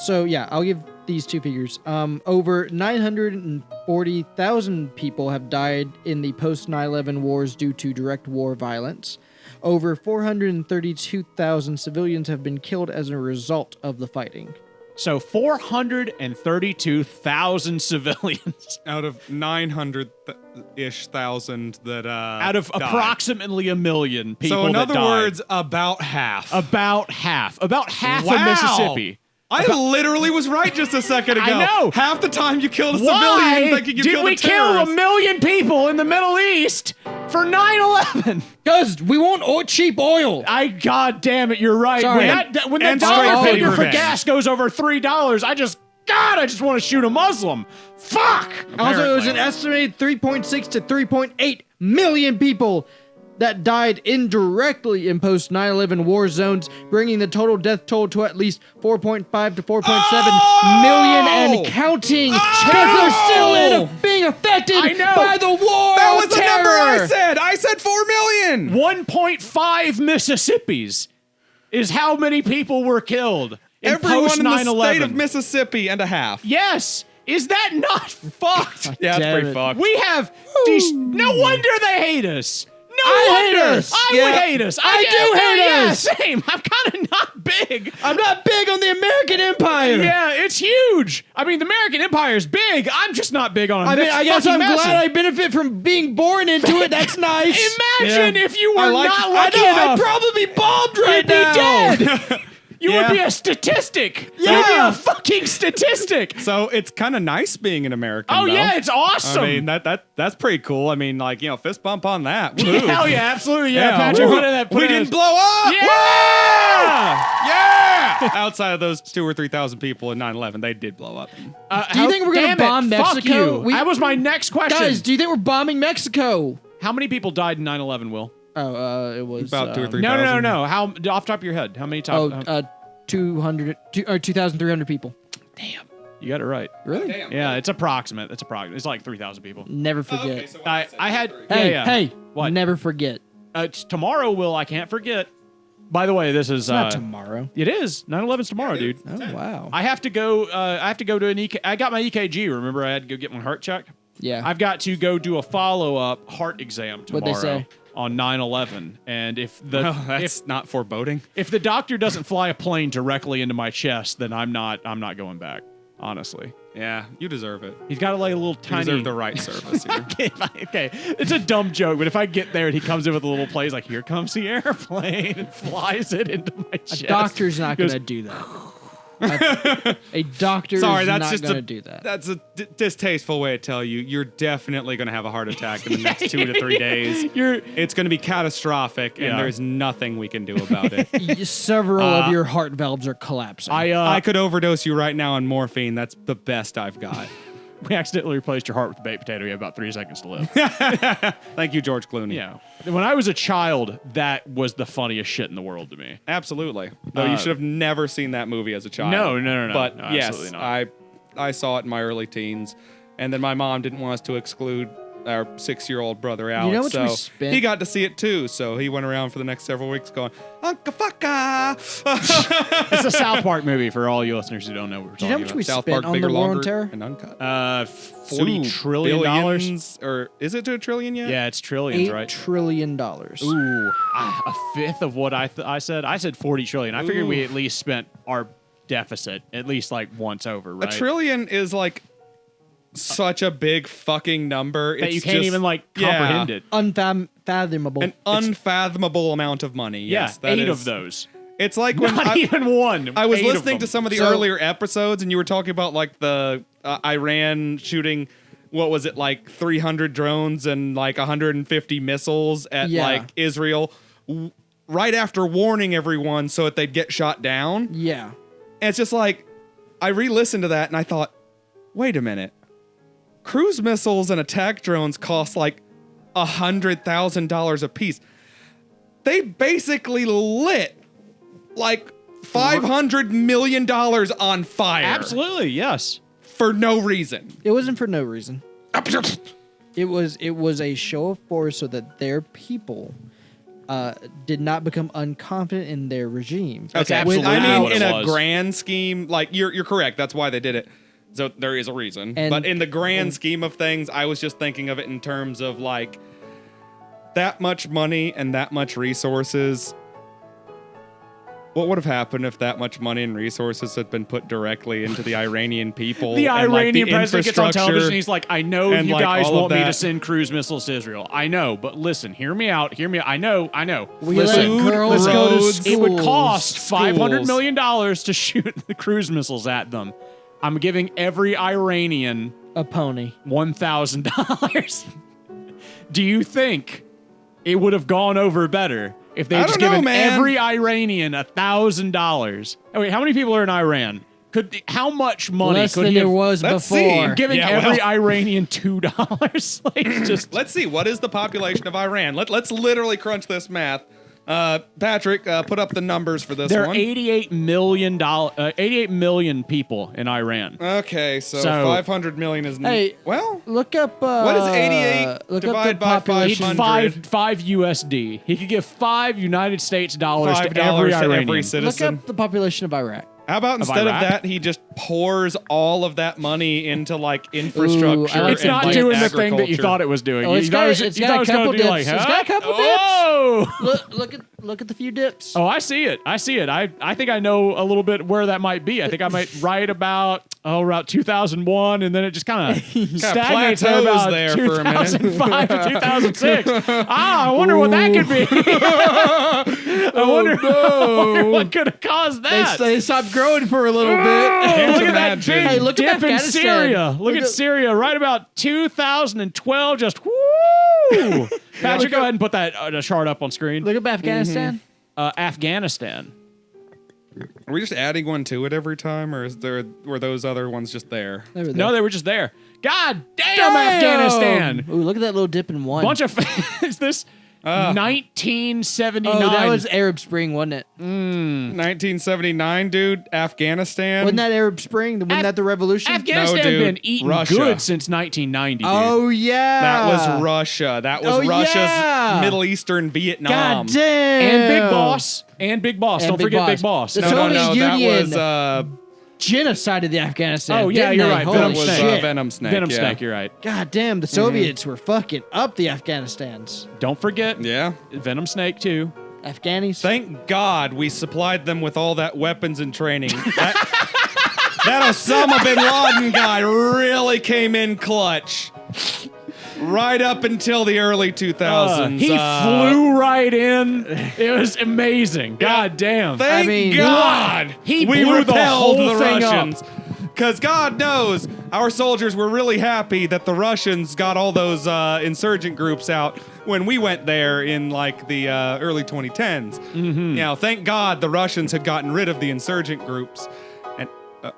S3: So yeah, I'll give these two figures. Over 940,000 people have died in the post 9/11 wars due to direct war violence. Over 432,000 civilians have been killed as a result of the fighting.
S1: So 432,000 civilians
S2: Out of 900-ish thousand that
S1: out of
S2: died.
S1: approximately a million people.
S2: So in
S1: that
S2: other
S1: died.
S2: words, about half.
S1: About half of
S2: Wow.
S1: Mississippi.
S2: I literally was right just a second ago.
S1: I know.
S2: Half the time you killed a civilian
S1: Why
S2: thinking you
S1: did
S2: killed
S1: we
S2: a
S1: kill a
S2: terrorist.
S1: million people in the Middle East for 9/11?
S3: Because we want cheap oil.
S1: God damn it, you're right.
S3: Sorry.
S1: When that
S2: And
S1: dollar
S2: straight
S1: figure for
S2: revenge.
S1: gas goes over $3, I just want to shoot a Muslim. Fuck.
S3: Also, it was an
S2: Apparently.
S3: estimated 3.6 to 3.8 million people that died indirectly in post 9/11 war zones, bringing the total death toll to at least 4.5 to 4.7 million and counting. Because they're still being affected
S1: I know.
S3: by the war
S2: That
S3: on
S2: was the
S3: terror.
S2: number I said. I said 4 million.
S1: 1.5 Mississippis is how many people were killed in
S2: Everyone
S1: post
S2: in the
S1: 9/11.
S2: state of Mississippi and a half.
S1: Yes. Is that not fucked?
S2: Yeah, that's
S3: Damn
S2: pretty
S3: it.
S2: fucked.
S1: We have these. No wonder they hate us. No
S3: I hate
S1: wonder.
S3: us.
S1: I
S2: Yeah.
S1: would hate us.
S3: I do hate
S1: yeah,
S3: us.
S1: Same. I'm kind of not big.
S3: I'm not big on the American Empire.
S1: Yeah, it's huge. I mean, the American Empire is big. I'm just not big on.
S3: I mean, I guess
S1: fucking
S3: I'm
S1: massive.
S3: glad I benefit from being born into it. That's nice.
S1: Imagine
S2: Yeah.
S1: if you
S2: I
S1: were
S2: like-
S1: not
S2: I
S1: lucky
S3: know,
S1: enough.
S3: I'd probably be bombed right
S1: You'd be
S3: now.
S1: dead. You would
S2: Yeah.
S1: be a statistic.
S3: Yeah.
S1: You'd be a fucking statistic.
S2: So it's kind of nice being an American.
S1: Oh
S2: though.
S1: yeah, it's awesome.
S2: I mean that's pretty cool. I mean, like, fist bump on that. Woo.
S1: Hell yeah, absolutely. Yeah, Patrick,
S2: woo.
S1: put in that.
S2: We didn't blow up.
S1: Yeah.
S2: Yeah. Outside of those 2,000 or 3,000 people in 9/11, they did blow up.
S3: Do you think we're gonna bomb
S1: Fuck
S3: Mexico?
S1: you. That was my next question.
S3: Guys, do you think we're bombing Mexico?
S1: How many people died in 9/11, Will?
S3: Oh, it was
S2: About 2 or 3.
S1: No. How off the top of your head? How many times?
S3: 2,300 people.
S1: Damn. You got it right.
S3: Really?
S1: Yeah, it's approximate. It's like 3,000 people.
S3: Never forget.
S1: I had.
S3: Hey,
S1: yeah.
S3: hey!
S1: What?
S3: Never forget.
S1: It's tomorrow, Will. I can't forget. By the way, this is
S3: Not tomorrow.
S1: It is 9/11's tomorrow, dude.
S3: Oh wow.
S1: I have to go. I have to go to an EK. I got my EKG. Remember, I had to go get my heart checked.
S3: Yeah.
S1: I've got to go do a follow-up heart exam tomorrow.
S3: What'd they say?
S1: On 9/11, and if the
S2: Oh, that's not foreboding.
S1: if the doctor doesn't fly a plane directly into my chest, then I'm not going back. Honestly,
S2: Yeah, you deserve it.
S1: he's got like a little
S2: You
S1: tiny.
S2: deserve the right service here.
S1: Okay, it's a dumb joke, but if I get there and he comes in with a little play, he's like, "Here comes the airplane," and flies it into my chest.
S3: A doctor's not
S1: Goes,
S3: gonna do that. A doctor
S2: Sorry,
S3: is
S2: that's
S3: not
S2: just
S3: going to do that.
S2: That's a distasteful way to tell you. You're definitely going to have a heart attack in the next 2 to 3 days. It's going to be catastrophic, and there's nothing we can do about it.
S3: Several of your heart valves are collapsing.
S2: I could overdose you right now on morphine. That's the best I've got.
S1: We accidentally replaced your heart with a baked potato. You have about 3 seconds to live.
S2: Thank you, George Clooney.
S1: Yeah. When I was a child, that was the funniest shit in the world to me.
S2: Absolutely. Though you should have never seen that movie as a child.
S1: No.
S2: But
S1: No,
S2: yes,
S1: absolutely not.
S2: I saw it in my early teens, and then my mom didn't want us to exclude our 6-year-old brother Alex.
S3: know what we
S2: so
S3: spent-
S2: he got to see it too. So he went around for the next several weeks going, Unca Fucka!
S1: It's a South Park movie for all you listeners who don't know what we're
S3: Do you know
S1: talking
S3: how much we
S1: about.
S2: South
S3: spent
S2: Park,
S3: on
S2: bigger,
S3: the War on
S2: longer,
S3: Terror?
S2: and uncut.
S1: $40 trillion.
S2: Billions, or is it to a trillion yet?
S1: Yeah, it's trillions,
S3: $8
S1: right?
S3: trillion.
S1: Ooh, a fifth of what I said. I said 40 trillion. I figured we at least spent our deficit at least like once over, right?
S2: A trillion is like such a big fucking number
S1: that
S2: it's
S1: you can't
S2: just-
S1: even like
S2: yeah,
S1: comprehend it.
S3: Unfathomable.
S2: An unfathomable amount of money. Yes,
S1: yeah,
S2: that
S1: 8
S2: is-
S1: of those.
S2: It's like when
S1: Not even one.
S2: I was
S1: 8 of
S2: listening to
S1: them.
S2: some of the
S3: So-
S2: earlier episodes, and you were talking about like the Iran shooting. What was it, like 300 drones and like 150 missiles at
S3: Yeah.
S2: like Israel, right after warning everyone so that they'd get shot down.
S3: Yeah.
S2: And it's just like, I re-listened to that and I thought, wait a minute, cruise missiles and attack drones cost like $100,000 a piece. They basically lit like $500 million on fire.
S1: Absolutely, yes.
S2: For no reason.
S3: It wasn't for no reason. It was a show of force so that their people did not become unconfident in their regime.
S1: That's
S2: Okay,
S1: absolutely
S2: I mean,
S1: what it
S2: in a
S1: was.
S2: grand scheme, like you're correct. That's why they did it. So there is a reason.
S3: And-
S2: but in the grand scheme of things, I was just thinking of it in terms of like that much money and that much resources. What would have happened if that much money and resources had been put directly into the Iranian people?
S1: The
S2: and, like,
S1: Iranian
S2: the
S1: president gets on television.
S2: infrastructure?
S1: He's like, I know
S2: and,
S1: you
S2: like,
S1: guys
S2: all of
S1: want me to
S2: that.
S1: send cruise missiles to Israel. I know, but listen, hear me out. Hear me out. I know.
S3: We
S1: Listen,
S3: let girls
S2: listen,
S3: go to
S2: roads,
S3: schools.
S1: it would cost $500
S2: schools.
S1: million to shoot the cruise missiles at them. I'm giving every Iranian
S3: a pony.
S1: $1,000. Do you think it would have gone over better if they
S2: I
S1: just
S2: don't know,
S1: given
S2: man.
S1: every Iranian $1,000? Oh, wait, how many people are in Iran? How much money
S3: Less
S1: could
S3: than
S1: he
S3: there
S1: have
S3: was
S2: Let's
S3: before.
S2: see.
S1: giving
S2: Yeah,
S1: every
S2: well.
S1: Iranian $2? Like, just
S2: Let's see. What is the population of Iran? Let's literally crunch this math. Patrick, put up the numbers for this
S1: there are
S2: one.
S1: 88 million people in Iran.
S2: Okay, so,
S1: So-
S2: 500 million is...
S3: Hey,
S2: well,
S3: Look up.
S2: what is 88
S3: look
S2: divided
S3: up the
S2: by
S3: population.
S2: 500?
S1: five USD. He could give $5 dollars to
S2: $5
S1: every
S2: to
S1: Iranian.
S2: every
S3: Look
S2: city.
S3: up the population of Iraq.
S2: How about instead of
S1: Iraq?
S2: that, he just pours all of that money into like infrastructure?
S3: I like
S1: It's
S3: and,
S1: not
S3: like,
S1: doing the thing that you
S2: agriculture.
S1: thought it was doing.
S3: Oh, it's
S1: You
S3: got-
S1: thought it was-
S3: it's
S1: you
S3: got
S1: thought
S3: a
S1: it was gonna
S3: couple
S1: do
S3: dips.
S1: like,
S3: It's
S1: huh?
S3: got a couple dips.
S1: Oh!
S3: Look at the few dips.
S1: Oh, I see it. I see it. I think I know a little bit where that might be. I think I might write about 2001, and then it just kind of stagnates at
S2: plateaus
S1: about
S2: there for a minute.
S1: 2005 to 2006. I wonder what that could be. I wonder what could have caused that.
S3: They stopped growing for a little bit.
S2: Can't
S1: Look at that
S2: imagine.
S1: big
S3: Hey, look at
S1: dip in
S3: Afghanistan.
S1: Syria. Look
S3: Look
S1: at
S3: at-
S1: Syria right about 2012. Just woo! Patrick, go ahead and put that chart up on screen.
S3: Look up Afghanistan.
S1: Afghanistan.
S2: Are we just adding one to it every time, or were those other ones just there?
S3: They were there.
S1: No, they were just there. God damn, Afghanistan!
S3: Ooh, look at that little dip in one.
S1: Bunch of is this 1979?
S3: Oh, that was Arab Spring, wasn't it?
S2: 1979, dude. Afghanistan.
S3: Wasn't that Arab Spring? Wasn't that the revolution?
S1: Afghanistan
S2: No,
S1: had
S2: dude.
S1: been eating
S2: Russia.
S1: good since 1990. Dude.
S3: Oh yeah,
S2: That was Russia. That was
S3: Oh,
S2: Russia's
S3: yeah.
S2: Middle Eastern Vietnam.
S3: God damn.
S1: and Big Boss. And Big Boss.
S3: And
S1: Don't
S3: Big
S1: forget
S3: Boss.
S1: Big Boss.
S3: The
S2: No,
S3: Soviet
S2: that
S3: Union
S2: was
S3: genocided the Afghanistan.
S1: Oh, yeah,
S3: didn't
S1: you're
S3: they?
S1: right.
S3: Holy
S1: Venom
S2: was
S3: shit.
S2: Venom Snake.
S1: Venom
S2: yeah.
S1: Snake, you're right.
S3: God damn, the Soviets were fucking up the Afghanistans.
S1: Don't forget
S2: Yeah.
S1: Venom Snake, too.
S3: Afghanis.
S2: Thank God we supplied them with all that weapons and training. That Osama bin Laden guy really came in clutch. right up until the early 2000s.
S1: He flew right in. It was amazing. God damn.
S2: Thank God
S1: he
S2: we
S1: blew the
S2: repelled
S1: whole
S2: the
S1: thing up.
S2: Russians. Because God knows our soldiers were really happy that the Russians got all those insurgent groups out when we went there in like the early 2010s. You know, thank God the Russians had gotten rid of the insurgent groups. And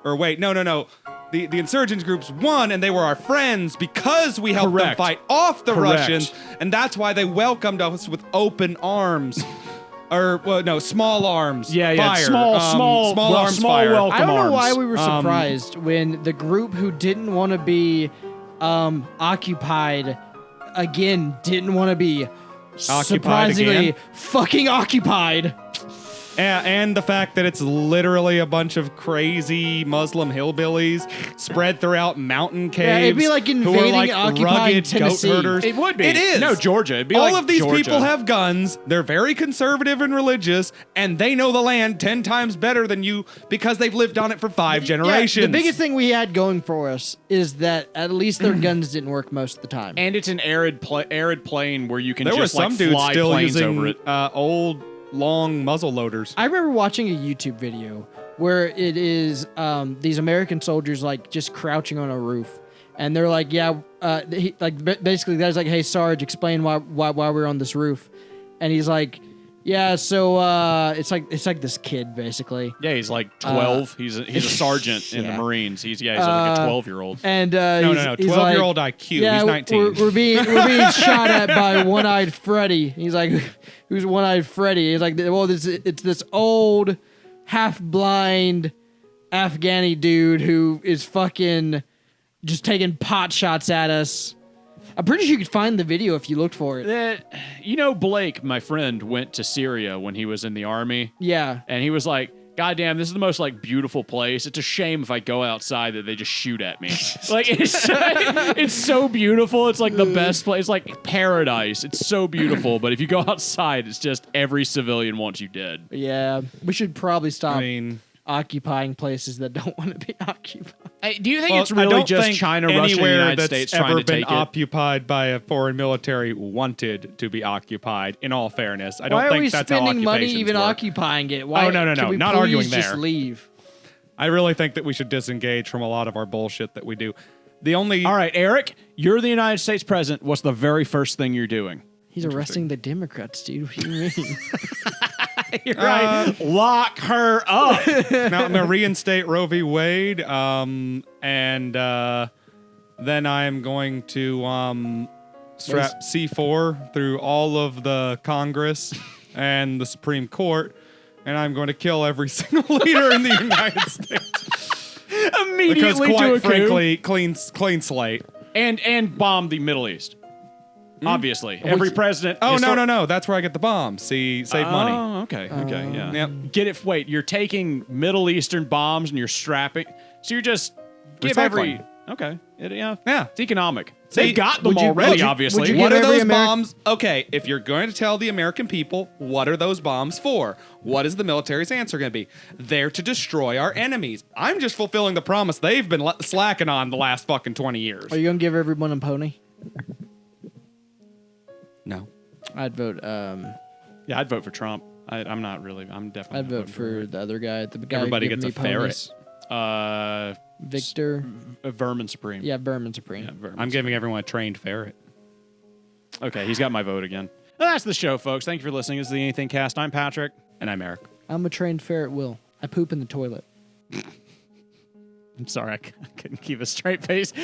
S2: or wait, no. The insurgent groups won, and they were our friends because we helped them fight off the Russians, and that's why they welcomed us with open arms. Or well, no, small arms.
S1: Yeah,
S2: fire.
S1: small
S2: arms.
S1: small
S2: fire.
S1: welcome
S3: I don't know
S1: arms.
S3: why we were surprised when the group who didn't want to be occupied again didn't want to be surprisingly
S2: again?
S3: fucking occupied.
S2: And the fact that it's literally a bunch of crazy Muslim hillbillies spread throughout mountain caves.
S3: Yeah, it'd be like
S2: who are
S3: invading
S2: like
S3: occupying
S2: rugged
S3: Tennessee.
S2: goat herders.
S1: It would be.
S2: It is.
S1: No, Georgia. It'd be
S2: All
S1: like
S2: of these
S1: Georgia.
S2: people have guns. They're very conservative and religious, and they know the land 10 times better than you because they've lived on it for 5 generations.
S3: Yeah, the biggest thing we had going for us is that at least their guns didn't work most of the time.
S1: And it's an arid plain where you can
S2: there were
S1: just like
S2: some dudes
S1: fly
S2: still
S1: planes
S2: using
S1: over it.
S2: old, long muzzle loaders.
S3: I remember watching a YouTube video where it is these American soldiers like just crouching on a roof, and they're like, basically, the guy's like, "Hey, Sarge, explain why we're on this roof," and he's like, "Yeah, so it's like this kid basically."
S1: Yeah, he's like 12. He's a sergeant in the
S3: yeah.
S1: Marines. He's like a 12-year-old.
S3: And
S2: No, 12-year-old
S3: like,
S2: IQ.
S3: Yeah,
S2: he's 19.
S3: We're being shot at by One-Eyed Freddy. He's like, who's One-Eyed Freddy? He's like, well, it's this old, half-blind Afghani dude who is fucking just taking pot shots at us. I'm pretty sure you could find the video if you looked for it.
S1: Blake, my friend, went to Syria when he was in the army.
S3: Yeah.
S1: And he was like, God damn, this is the most like beautiful place. It's a shame if I go outside that they just shoot at me. Like it's so beautiful. It's like the best place. It's like paradise. It's so beautiful. But if you go outside, it's just every civilian wants you dead.
S3: Yeah. We should probably stop
S2: I mean,
S3: occupying places that don't want to be occupied.
S1: Do you think
S2: well,
S1: it's
S2: I
S1: really
S2: don't
S1: just
S2: think
S1: China, Russia, and the
S2: anywhere
S1: United
S2: that's
S1: States
S2: ever
S1: trying to
S2: been
S1: take it?
S2: occupied by a foreign military wanted to be occupied. In all fairness, I don't
S3: Why are we
S2: think that's how
S3: spending money
S2: occupations
S3: even
S2: work.
S3: occupying it? Why,
S2: no,
S3: can we
S2: not
S3: please
S2: arguing
S3: just
S2: there.
S3: leave?
S2: I really think that we should disengage from a lot of our bullshit that we do. The only
S1: All right, Eric, you're the United States president. What's the very first thing you're doing?
S3: He's arresting the Democrats, dude. What do you mean?
S1: You're right. Lock her up.
S2: now I'm gonna reinstate Roe v. Wade, and then I'm going to strap C4 through all of the Congress and the Supreme Court, and I'm going to kill every single leader in the United States.
S1: Immediately
S2: Because
S1: do a
S2: quite
S1: coup.
S2: frankly, clean slate.
S1: And bomb the Middle East. Obviously, every president.
S2: Oh no! That's where I get the bombs. See, save money.
S1: Oh, okay, yeah.
S2: Yep.
S1: Get it? Wait, you're taking Middle Eastern bombs and you're strapping. So you're just give every.
S2: Recycling.
S1: Okay,
S2: Yeah.
S1: It's economic.
S2: See,
S1: They've got them
S3: would you-
S1: already.
S3: would you-
S1: Obviously,
S3: would you
S2: What
S3: give
S2: are
S3: every
S2: those
S3: Ameri-
S2: bombs? Okay, if you're going to tell the American people, what are those bombs for? What is the military's answer going to be? They're to destroy our enemies. I'm just fulfilling the promise they've been slacking on the last fucking 20 years.
S3: Are you gonna give everyone a pony?
S2: No.
S3: I'd vote.
S1: yeah, I'd vote for Trump. I'm not really. I'm definitely.
S3: I'd vote for the other guy. The guy
S2: Everybody
S3: giving
S2: gets
S3: me
S2: a ferret.
S3: ponies. Victor.
S1: Vermin Supreme.
S3: Yeah, Berman Supreme.
S1: Yeah, Vermin
S2: I'm
S1: Supreme.
S2: giving everyone a trained ferret.
S1: Okay, he's got my vote again. Well, that's the show, folks. Thank you for listening. This is the Anything Cast. I'm Patrick.
S2: And I'm Eric.
S3: I'm a trained ferret. Will I poop in the toilet?
S1: I'm sorry, I couldn't keep a straight face.